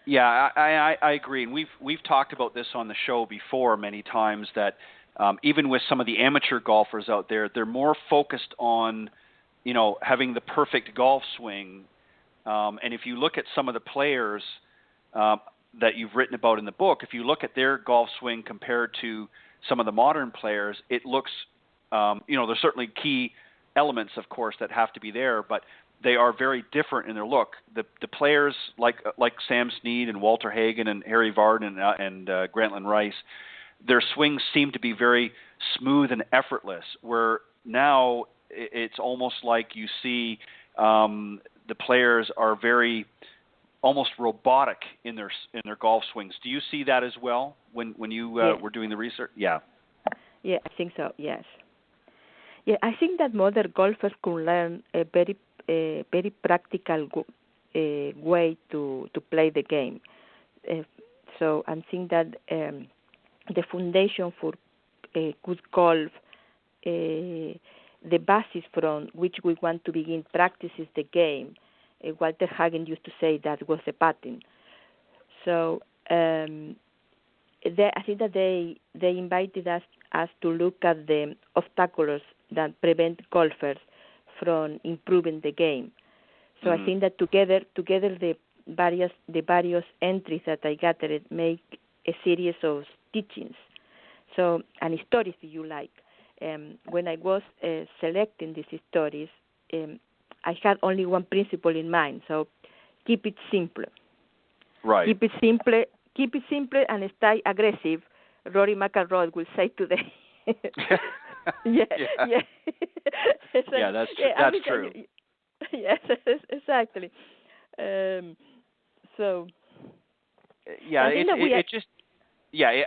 [SPEAKER 2] Yeah, I agree, and we've talked about this on the show before many times that even with some of the amateur golfers out there, they're more focused on having the perfect golf swing. And if you look at some of the players that you've written about in the book, if you look at their golf swing compared to some of the modern players, it looks, there's certainly key elements, of course, that have to be there, but they are very different in their look. The players like Sam Snead and Walter Hagen and Harry Vardon and Grantland Rice, their swings seem to be very smooth and effortless, where now it's almost like you see the players are very almost robotic in their golf swings. Do you see that as well when you were doing the research? Yeah.
[SPEAKER 4] Yeah, I think so. Yes. Yeah, I think that modern golfers could learn a very practical way to play the game. So I think that the foundation for good golf, the basis from which we want to begin practices the game. Walter Hagen used to say that was the putting. So I think that they invited us to look at the obstacles that prevent golfers from improving the game. So I think that together the various entries that I gathered make a series of teachings. So, and stories, if you like. When I was selecting these stories, I had only one principle in mind. So, keep it simple.
[SPEAKER 2] Right.
[SPEAKER 4] Keep it simple, and stay aggressive. Rory McIlroy will say today. Yeah.
[SPEAKER 2] Yeah, that's true.
[SPEAKER 4] Yes, exactly. So.
[SPEAKER 2] Yeah,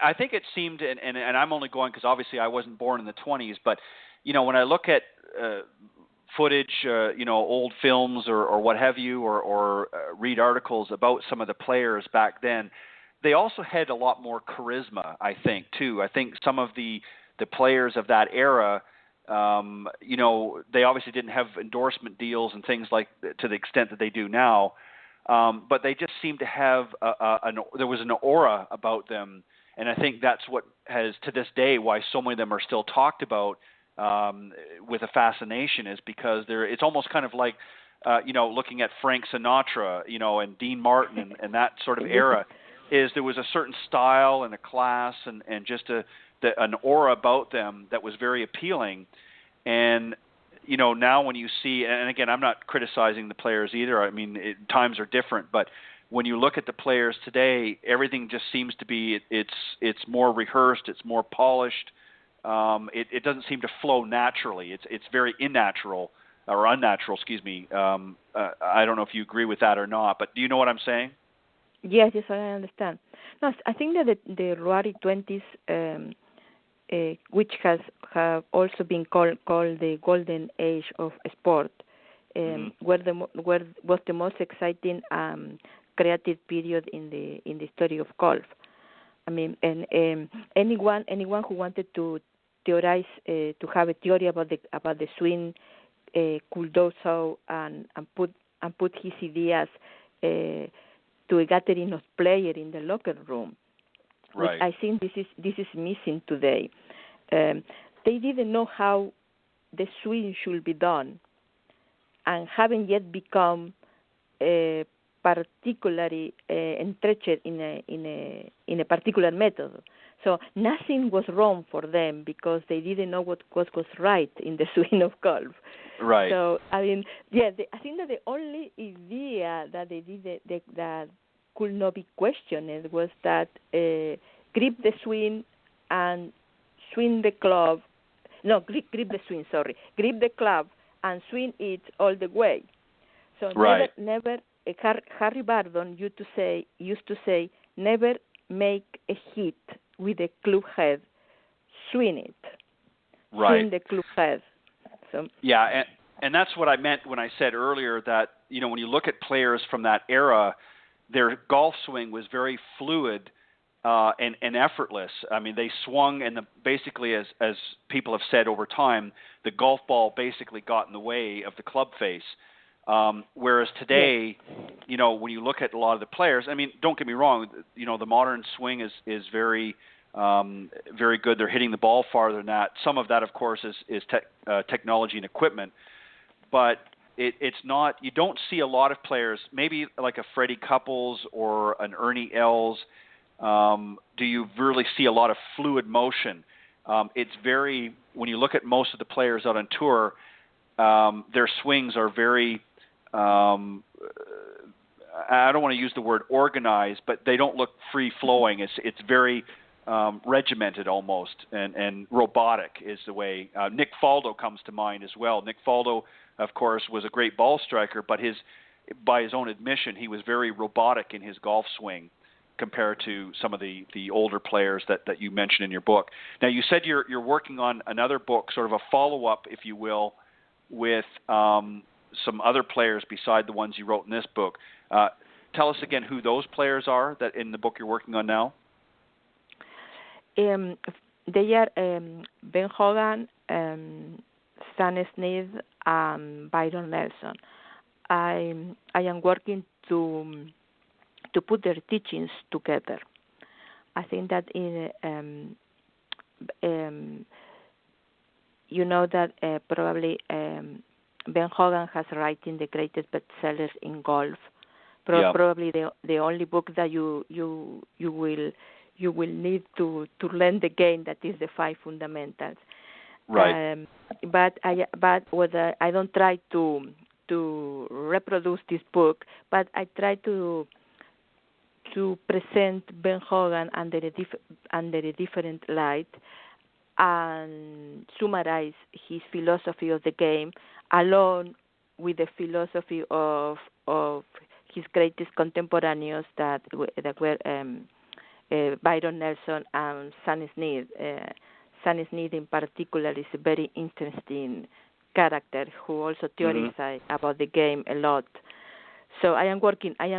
[SPEAKER 2] I think it seemed, and I'm only going because obviously I wasn't born in the 20s, but when I look at footage, old films or what have you, or read articles about some of the players back then, they also had a lot more charisma, I think, too. I think some of the players of that era, they obviously didn't have endorsement deals and things like to the extent that they do now, but they just seemed to have there was an aura about them, and I think that's what has, to this day, why so many of them are still talked about with a fascination, is because it's almost kind of like, looking at Frank Sinatra, and Dean Martin and that sort of era, is there was a certain style and a class and just an aura about them that was very appealing. And, now when you see, and again, I'm not criticizing the players either. I mean, times are different, but when you look at the players today, everything just seems to be, it's more rehearsed, it's more polished. it doesn't seem to flow naturally. It's very unnatural. Excuse me. I don't know if you agree with that or not, but do you know what I'm saying?
[SPEAKER 4] Yes, I understand. No, I think that the Roaring 20s, which have also been called the golden age of sport, was the most exciting creative period in the history of golf. I mean, and anyone who wanted to theorize, to have a theory about the swing, could do so and put his ideas to a gathering of players in the locker room.
[SPEAKER 2] Right.
[SPEAKER 4] Which I think this is missing today. They didn't know how the swing should be done, and haven't yet become particularly entrenched in a particular method. So nothing was wrong for them because they didn't know what was right in the swing of golf.
[SPEAKER 2] Right.
[SPEAKER 4] So I mean, yeah, I think that the only idea that they did that could not be questioned was that grip the swing and swing the club. No, grip the swing. Sorry, grip the club and swing it all the way. So
[SPEAKER 2] right.
[SPEAKER 4] never. Harry Bardon used to say, never make a hit with a club head, swing it.
[SPEAKER 2] Right.
[SPEAKER 4] Swing the club head. So.
[SPEAKER 2] Yeah, and that's what I meant when I said earlier that, when you look at players from that era, their golf swing was very fluid and effortless. I mean, they swung, and basically, as people have said over time, the golf ball basically got in the way of the club face. Whereas today, when you look at a lot of the players, I mean, don't get me wrong, the modern swing is very, very good. They're hitting the ball farther than that. Some of that, of course, is technology and equipment, but it's not. You don't see a lot of players, maybe like a Freddie Couples or an Ernie Els. Do you really see a lot of fluid motion? It's very, when you look at most of the players out on tour, their swings are very, I don't want to use the word organized, but they don't look free-flowing. It's very regimented almost, and robotic is the way. Nick Faldo comes to mind as well. Nick Faldo, of course, was a great ball striker, but by his own admission, he was very robotic in his golf swing compared to some of the older players that you mentioned in your book. Now, you said you're working on another book, sort of a follow-up, if you will, with some other players beside the ones you wrote in this book. Tell us again who those players are that in the book you're working on now.
[SPEAKER 4] They are Ben Hogan, Stan Smith, and Byron Nelson. I am working to put their teachings together. I think that probably Ben Hogan has written the greatest bestsellers in golf. Probably the only book that you will need to learn the game, that is the 5 fundamentals.
[SPEAKER 2] Right.
[SPEAKER 4] But I don't try to reproduce this book, but I try to present Ben Hogan under a different light and summarize his philosophy of the game along with the philosophy of his greatest contemporaneous that were Byron Nelson and Stan Smith. Stan Smith in particular is a very interesting character who also theorizes about the game a lot. So I am working, and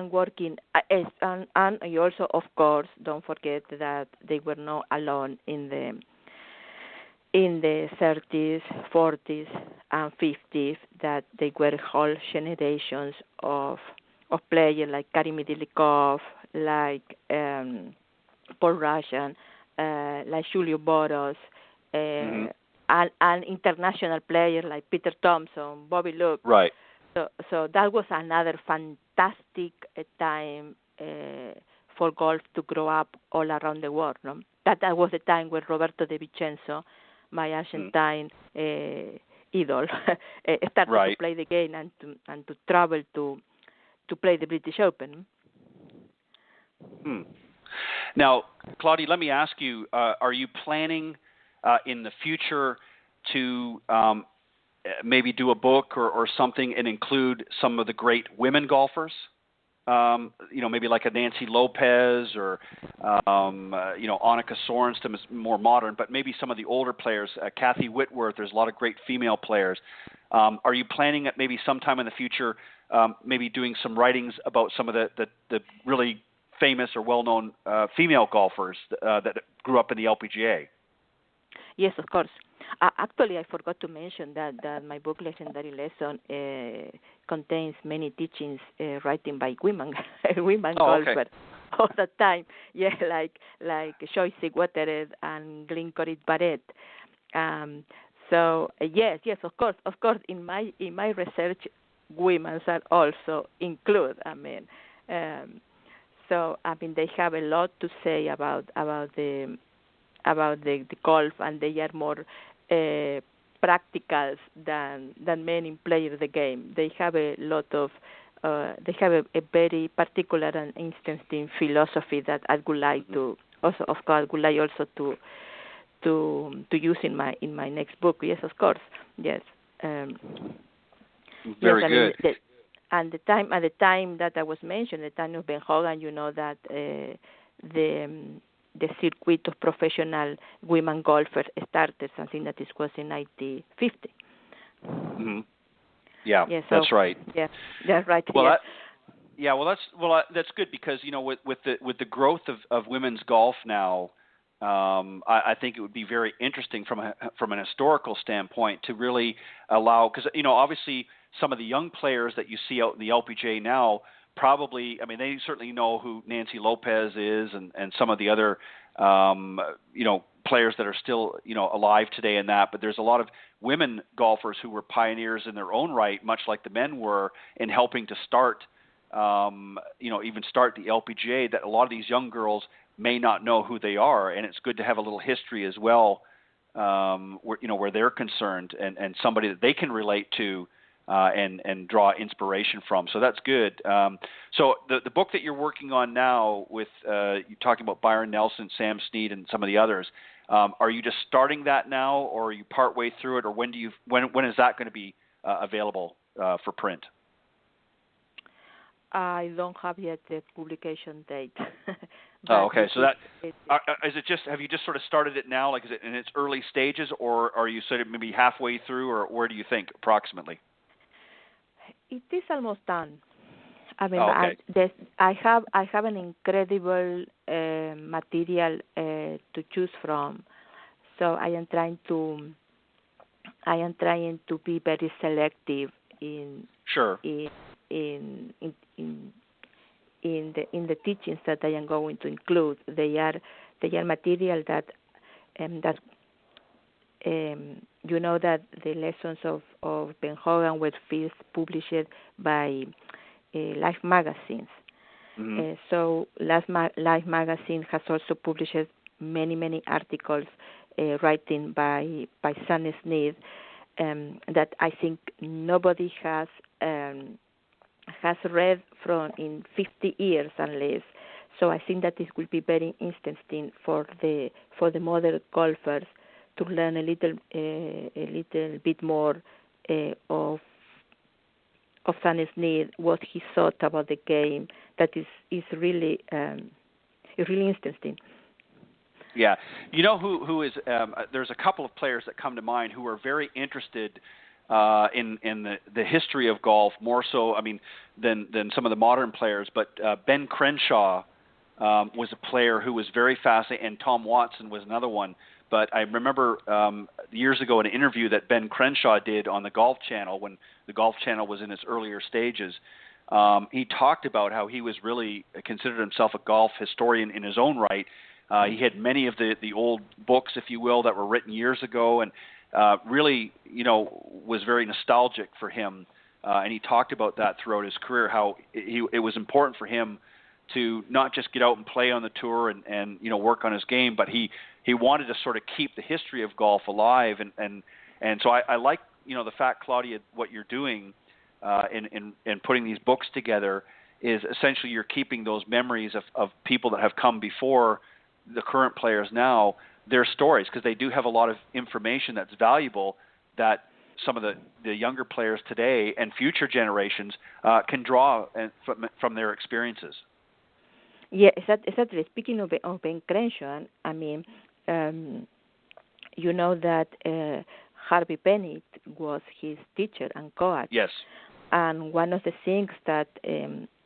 [SPEAKER 4] you also, of course, don't forget that they were not alone in the 30s, 40s, and 50s, that they were whole generations of players like Karim Dilikov, like Paul Russian, like Julio Boros, and international players like Peter Thompson, Bobby Luke.
[SPEAKER 2] Right.
[SPEAKER 4] So that was another fantastic time for golf to grow up all around the world. No? That was the time when Roberto De Vicenzo, my Argentine idol, started to play the game and to travel to play the British Open.
[SPEAKER 2] Now, Claudia, let me ask you: are you planning in the future to maybe do a book or something and include some of the great women golfers? Maybe like a Nancy Lopez or, Annika Sorenstam is more modern, but maybe some of the older players, Kathy Whitworth, there's a lot of great female players. Are you planning at maybe sometime in the future, maybe doing some writings about some of the really famous or well-known female golfers that grew up in the LPGA?
[SPEAKER 4] Yes, of course. Actually, I forgot to mention that my book, Legendary Lesson, contains many teachings written by women golfers
[SPEAKER 2] okay.
[SPEAKER 4] all the time. Yeah, like Joyce Watered and Glenn Barrett. So yes, of course. In my research, women are also included. They have a lot to say about the golf, and they are more practicals than men in playing the game. They have a lot of they have a very particular and interesting philosophy that I would like to also, of course, to use in my next book. Yes, of course. Yes.
[SPEAKER 2] Very good.
[SPEAKER 4] At the time that I was mentioned, the time of Ben Hogan, that the circuit of professional women golfers started, something that was in 1950.
[SPEAKER 2] Mm-hmm. Yeah,
[SPEAKER 4] so,
[SPEAKER 2] that's right.
[SPEAKER 4] Yeah, that's right.
[SPEAKER 2] Well, that's good because with the growth of women's golf now, I think it would be very interesting from an historical standpoint to really allow, because obviously some of the young players that you see out in the LPGA now, probably, they certainly know who Nancy Lopez is and some of the other, players that are still, alive today and that. But there's a lot of women golfers who were pioneers in their own right, much like the men were, in helping to start, even start the LPGA, that a lot of these young girls may not know who they are. And it's good to have a little history as well, where they're concerned and somebody that they can relate to, and draw inspiration from. So that's good. So the book that you're working on now with, you're talking about Byron Nelson, Sam Snead, and some of the others, are you just starting that now, or are you partway through it, or when is that going to be available for print?
[SPEAKER 4] I don't have yet the publication date.
[SPEAKER 2] Oh, okay. So have you just sort of started it now? Like, is it in its early stages, or are you sort of maybe halfway through, or where do you think approximately?
[SPEAKER 4] It is almost done.
[SPEAKER 2] Okay.
[SPEAKER 4] I have an incredible material to choose from, so I am trying to be very selective in the teachings that I am going to include. They are material that that the lessons of Ben Hogan were first published by Life magazines.
[SPEAKER 2] Mm-hmm.
[SPEAKER 4] So Life magazine has also published many articles written by Sam Snead that I think nobody has read from in 50 years at least. So I think that this will be very interesting for the modern golfers to learn a little bit more of Sam Snead, what he thought about the game. That is really interesting.
[SPEAKER 2] Yeah, who is? There's a couple of players that come to mind who are very interested in the history of golf, more so, than some of the modern players. But Ben Crenshaw was a player who was very fascinating, and Tom Watson was another one. But I remember years ago an interview that Ben Crenshaw did on the Golf Channel when the Golf Channel was in its earlier stages. He talked about how he was really considered himself a golf historian in his own right. He had many of the old books, if you will, that were written years ago, and really, was very nostalgic for him. And he talked about that throughout his career, how it was important for him to not just get out and play on the tour and work on his game, but he wanted to sort of keep the history of golf alive. And so I like, the fact, Claudia, what you're doing in putting these books together is essentially you're keeping those memories of people that have come before the current players now, their stories, because they do have a lot of information that's valuable that some of the younger players today and future generations can draw from their experiences.
[SPEAKER 4] Yeah, exactly. Speaking of Ben Crenshaw, I mean, you know that Harvey Penick was his teacher and coach.
[SPEAKER 2] Yes.
[SPEAKER 4] And one of the things that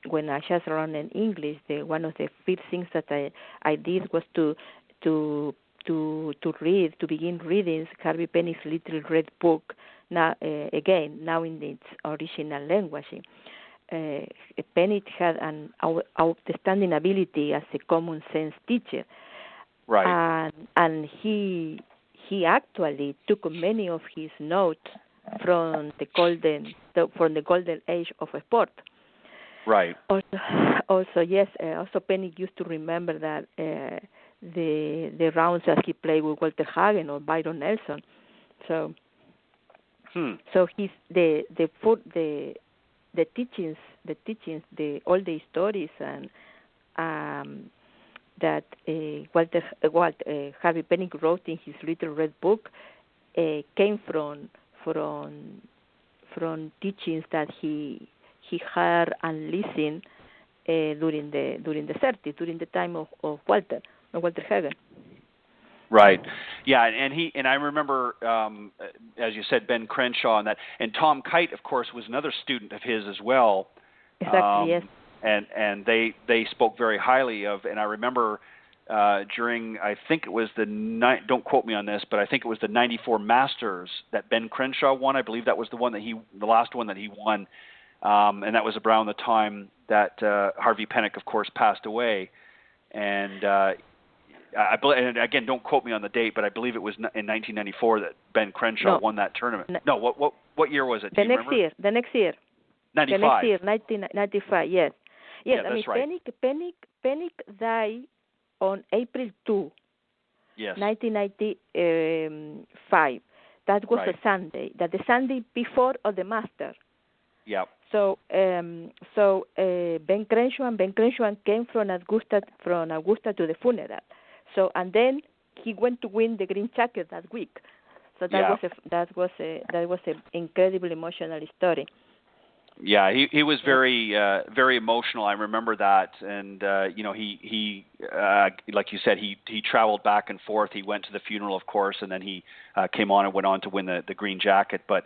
[SPEAKER 4] when I just learned in English, one of the first things that I did was to begin reading Harvey Penick's Little Red Book. Now in its original language. Penick had an outstanding ability as a common sense teacher,
[SPEAKER 2] right?
[SPEAKER 4] And he actually took many of his notes from the golden age of sport.
[SPEAKER 2] Right.
[SPEAKER 4] Also Penick used to remember that the rounds that he played with Walter Hagen or Byron Nelson. So he's the teachings, all the stories and that Harvey Penick wrote in his Little Red Book came from teachings that he heard and listened during the 30s, during the time of Walter Hagen.
[SPEAKER 2] Right. Yeah, and I remember, as you said, Ben Crenshaw and that, and Tom Kite, of course, was another student of his as well.
[SPEAKER 4] Exactly. Yes.
[SPEAKER 2] And they spoke very highly of, and I remember during, I think it was don't quote me on this, but I think it was the '94 Masters that Ben Crenshaw won. I believe that was the last one that he won, and that was around the time that Harvey Penick, of course, passed away, and. And again, don't quote me on the date, but I believe it was in 1994 that Ben Crenshaw won that tournament. No, what year was it?
[SPEAKER 4] The next year. 95. The next year, 1995. Yes.
[SPEAKER 2] Yeah,
[SPEAKER 4] I mean,
[SPEAKER 2] right.
[SPEAKER 4] Penick died on April 2,
[SPEAKER 2] yes.
[SPEAKER 4] 1995. That was
[SPEAKER 2] right.
[SPEAKER 4] a Sunday. That the Sunday before of the Master.
[SPEAKER 2] Yeah.
[SPEAKER 4] So Ben Crenshaw came from Augusta to the funeral. So and then he went to win the green jacket that week. So that was an incredibly emotional story.
[SPEAKER 2] Yeah, he was very very emotional. I remember that, and he like you said, he traveled back and forth. He went to the funeral, of course, and then he came on and went on to win the green jacket. But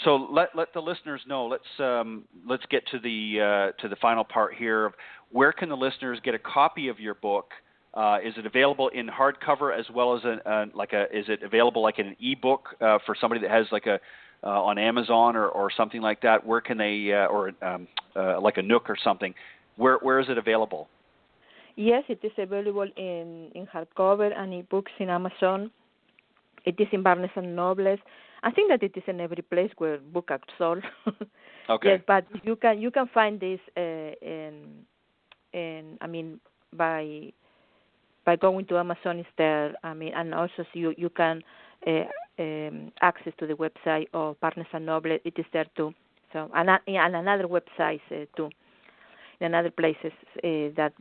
[SPEAKER 2] so let the listeners know. Let's get to the final part here. Where can the listeners get a copy of your book? Is it available in hardcover as well as is it available like in an ebook for somebody that has like on Amazon or something like that? Where can they like a Nook or something? Where is it available?
[SPEAKER 4] Yes, it is available in hardcover and ebooks in Amazon. It is in Barnes and Nobles. I think that it is in every place where books are sold.
[SPEAKER 2] Okay.
[SPEAKER 4] Yes, but you can find this by going to Amazon instead. I mean, and also you can access to the website of Barnes and Noble. It is there too. So and another websites too. In other places that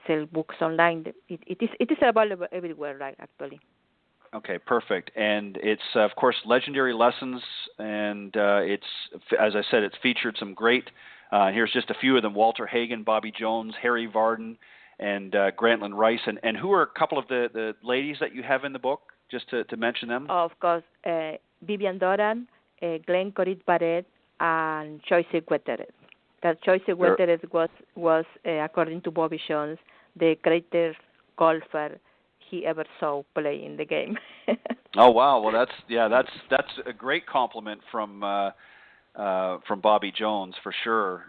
[SPEAKER 4] sell books online. It is available everywhere, right? Actually.
[SPEAKER 2] Okay, perfect. And it's, of course, Legendary Lessons, and it's, as I said, it's featured some great, here's just a few of them, Walter Hagen, Bobby Jones, Harry Vardon, and Grantland Rice. And who are a couple of the ladies that you have in the book, just to mention them?
[SPEAKER 4] Of course, Vivian Doran, Glenn Corit Barrett, and Choice Guterres. That Choice Guterres was according to Bobby Jones, the greatest golfer he ever saw play in the game.
[SPEAKER 2] Oh wow! Well, that's a great compliment from Bobby Jones for sure.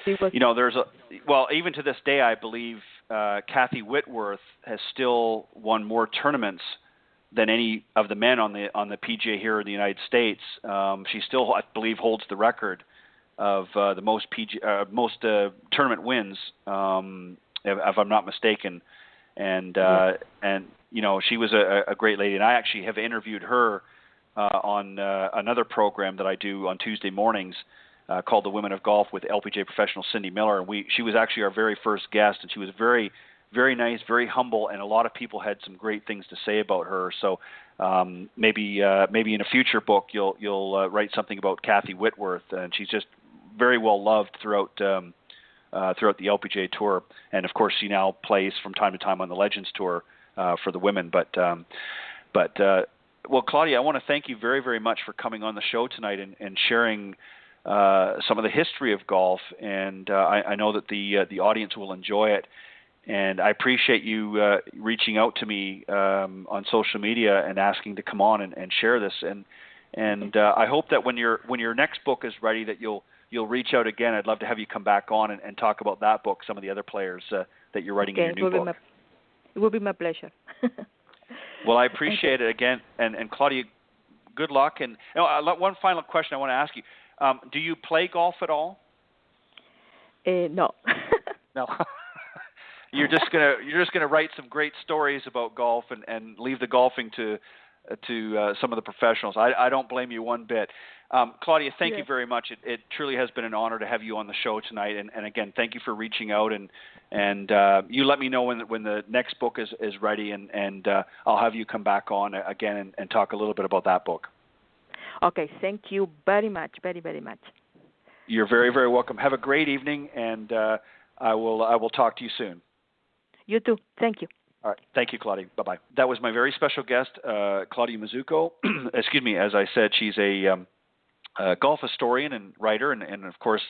[SPEAKER 2] Even to this day, I believe Kathy Whitworth has still won more tournaments than any of the men on the PGA here in the United States. She still, I believe, holds the record of the most tournament wins, if I'm not mistaken. And she was a great lady, and I actually have interviewed her on another program that I do on Tuesday mornings called The Women of Golf with LPGA professional Cindy Miller. And she was actually our very first guest, and she was very, very nice, very humble, and a lot of people had some great things to say about her. So maybe in a future book you'll write something about Kathy Whitworth, and she's just very well loved throughout the LPGA Tour, and of course she now plays from time to time on the Legends Tour for the women. Well, Claudia, I want to thank you very, very much for coming on the show tonight and sharing some of the history of golf, and I know that the audience will enjoy it. And I appreciate you reaching out to me on social media and asking to come on and share this. And I hope that when your next book is ready, that you'll reach out again. I'd love to have you come back on and talk about that book, some of the other players that you're writing in your new book.
[SPEAKER 4] It will be my pleasure.
[SPEAKER 2] Well, I appreciate it again. And Claudia, good luck. And one final question I want to ask you. Do you play golf at all?
[SPEAKER 4] No.
[SPEAKER 2] No. You're just gonna write some great stories about golf and leave the golfing to some of the professionals. I don't blame you one bit. Claudia, thank you very much. It truly has been an honor to have you on the show tonight. And again, thank you for reaching out. And you let me know when the next book is ready, and I'll have you come back on again and talk a little bit about that book.
[SPEAKER 4] Okay, thank you very much, very, very much.
[SPEAKER 2] You're very, very welcome. Have a great evening, and I will talk to you soon.
[SPEAKER 4] You too. Thank you.
[SPEAKER 2] All right. Thank you, Claudia. Bye-bye. That was my very special guest, Claudia Mazzucco. Excuse me. As I said, she's a golf historian and writer, and of course,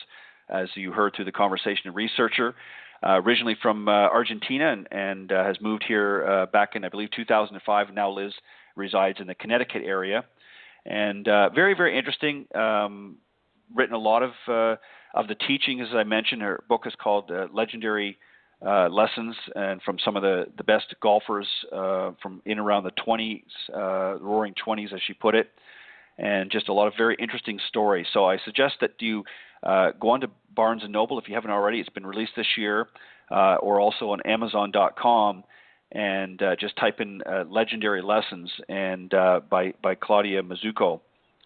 [SPEAKER 2] as you heard through the conversation, a researcher, originally from Argentina, and has moved here back in, I believe, 2005, and now resides in the Connecticut area. And very, very interesting. Written a lot of the teachings, as I mentioned. Her book is called Legendary Lessons, and from some of the best golfers from in around the 20s, roaring 20s, as she put it, and just a lot of very interesting stories. So I suggest that you go on to Barnes & Noble if you haven't already. It's been released this year, or also on Amazon.com, and just type in Legendary Lessons and by Claudia Mazzucco,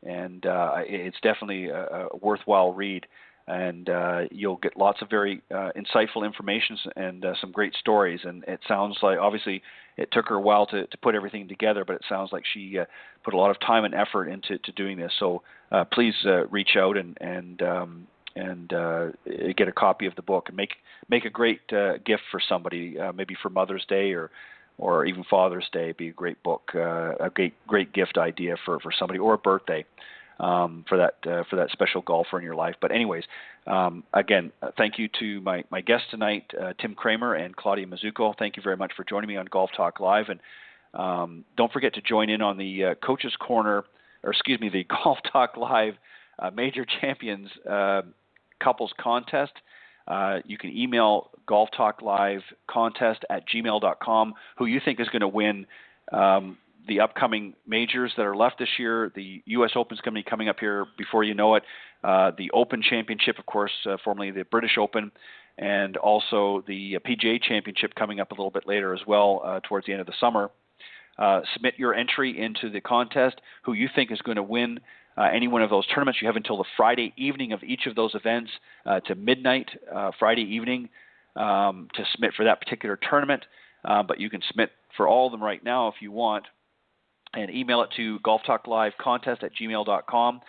[SPEAKER 2] and it's definitely a worthwhile read. And you'll get lots of very insightful information and some great stories. And it sounds like, obviously, it took her a while to put everything together, but it sounds like she put a lot of time and effort into doing this. So please reach out and get a copy of the book and make a great gift for somebody, maybe for Mother's Day or even Father's Day. It'd be a great book, a great gift idea for somebody, or a birthday. For that special golfer in your life. But anyways, again, thank you to my guests tonight, Tim Kremer and Claudia Mazzucco. Thank you very much for joining me on Golf Talk Live. And don't forget to join in on the Coaches Corner, the Golf Talk Live Major Champions Couples Contest. You can email golftalklivecontest@gmail.com who you think is going to win the upcoming majors that are left this year. The U.S. Open is going to be coming up here before you know it. The Open Championship, of course, formerly the British Open, and also the PGA Championship coming up a little bit later as well, towards the end of the summer. Submit your entry into the contest, who you think is going to win any one of those tournaments. You have until the Friday evening of each of those events to midnight Friday evening to submit for that particular tournament. But you can submit for all of them right now if you want, and email it to golftalklivecontest@gmail.com.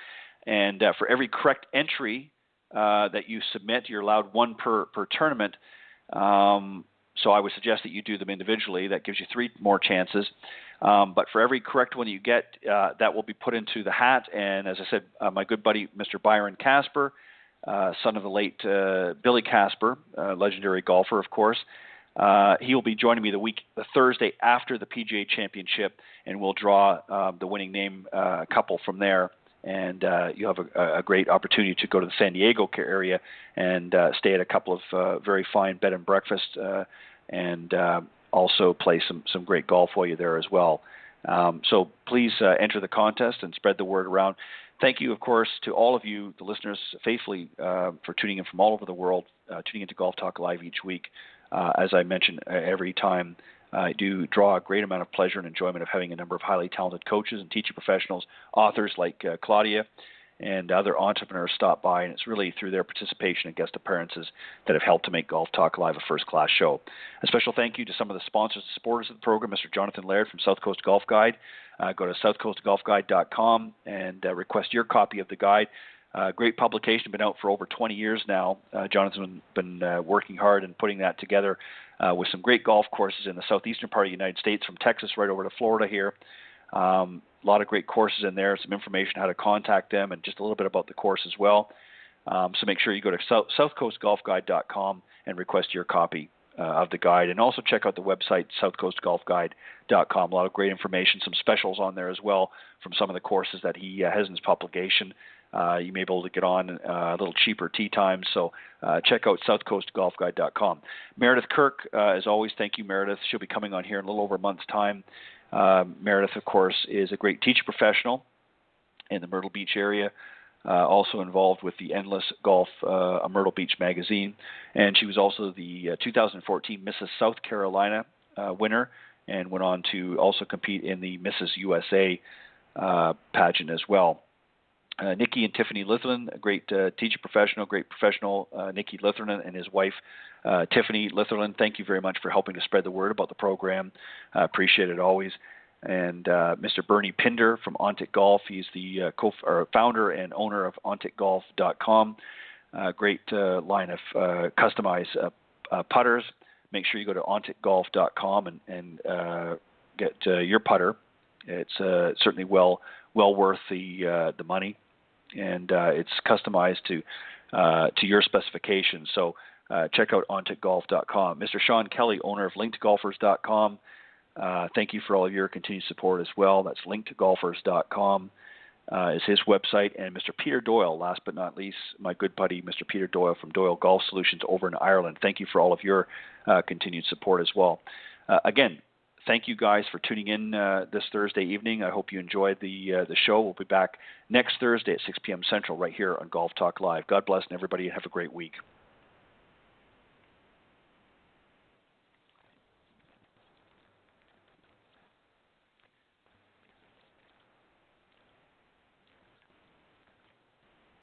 [SPEAKER 2] And for every correct entry that you submit, you're allowed one per tournament. So I would suggest that you do them individually. That gives you 3 more chances. But for every correct one you get, that will be put into the hat. And as I said, my good buddy, Mr. Byron Casper, son of the late Billy Casper, legendary golfer, of course, he will be joining me the Thursday after the PGA Championship, and we'll draw the winning name couple from there. And you have a great opportunity to go to the San Diego area and stay at a couple of very fine bed and breakfast, and also play some great golf while you're there as well. So please enter the contest and spread the word around. Thank you, of course, to all of you, the listeners, faithfully for tuning in from all over the world, tuning into Golf Talk Live each week. As I mentioned, every time I do draw a great amount of pleasure and enjoyment of having a number of highly talented coaches and teaching professionals, authors like Claudia, and other entrepreneurs stop by, and it's really through their participation and guest appearances that have helped to make Golf Talk Live a first-class show. A special thank you to some of the sponsors and supporters of the program, Mr. Jonathan Laird from South Coast Golf Guide. Go to southcoastgolfguide.com and request your copy of the guide. Great publication, been out for over 20 years now. Jonathan's been working hard and putting that together with some great golf courses in the southeastern part of the United States, from Texas right over to Florida here. A lot of great courses in there, some information how to contact them, and just a little bit about the course as well. So make sure you go to southcoastgolfguide.com and request your copy of the guide. And also check out the website, southcoastgolfguide.com. A lot of great information, some specials on there as well from some of the courses that he has in his publication. You may be able to get on a little cheaper tee times, so check out southcoastgolfguide.com. Meredith Kirk, as always, thank you, Meredith. She'll be coming on here in a little over a month's time. Meredith, of course, is a great teacher professional in the Myrtle Beach area, also involved with the Endless Golf Myrtle Beach magazine, and she was also the 2014 Mrs. South Carolina winner, and went on to also compete in the Mrs. USA pageant as well. Nikki and Tiffany Litherland, a great teacher professional, great professional, Nikki Litherland and his wife, Tiffany Litherland. Thank you very much for helping to spread the word about the program. Appreciate it always. And Mr. Bernie Pinder from Ontic Golf. He's the founder and owner of OnticGolf.com. Great line of customized putters. Make sure you go to OnticGolf.com and get your putter. It's certainly well worth the money, and it's customized to your specifications. So check out OnticGolf.com. Mr. Sean Kelly, owner of LinkedGolfers.com. Thank you for all of your continued support as well. That's LinkedGolfers.com is his website. And Mr. Peter Doyle, last but not least, my good buddy, Mr. Peter Doyle from Doyle Golf Solutions over in Ireland. Thank you for all of your continued support as well. Again, thank you guys for tuning in this Thursday evening. I hope you enjoyed the show. We'll be back next Thursday at 6 p.m. Central right here on Golf Talk Live. God bless and everybody, and have a great week.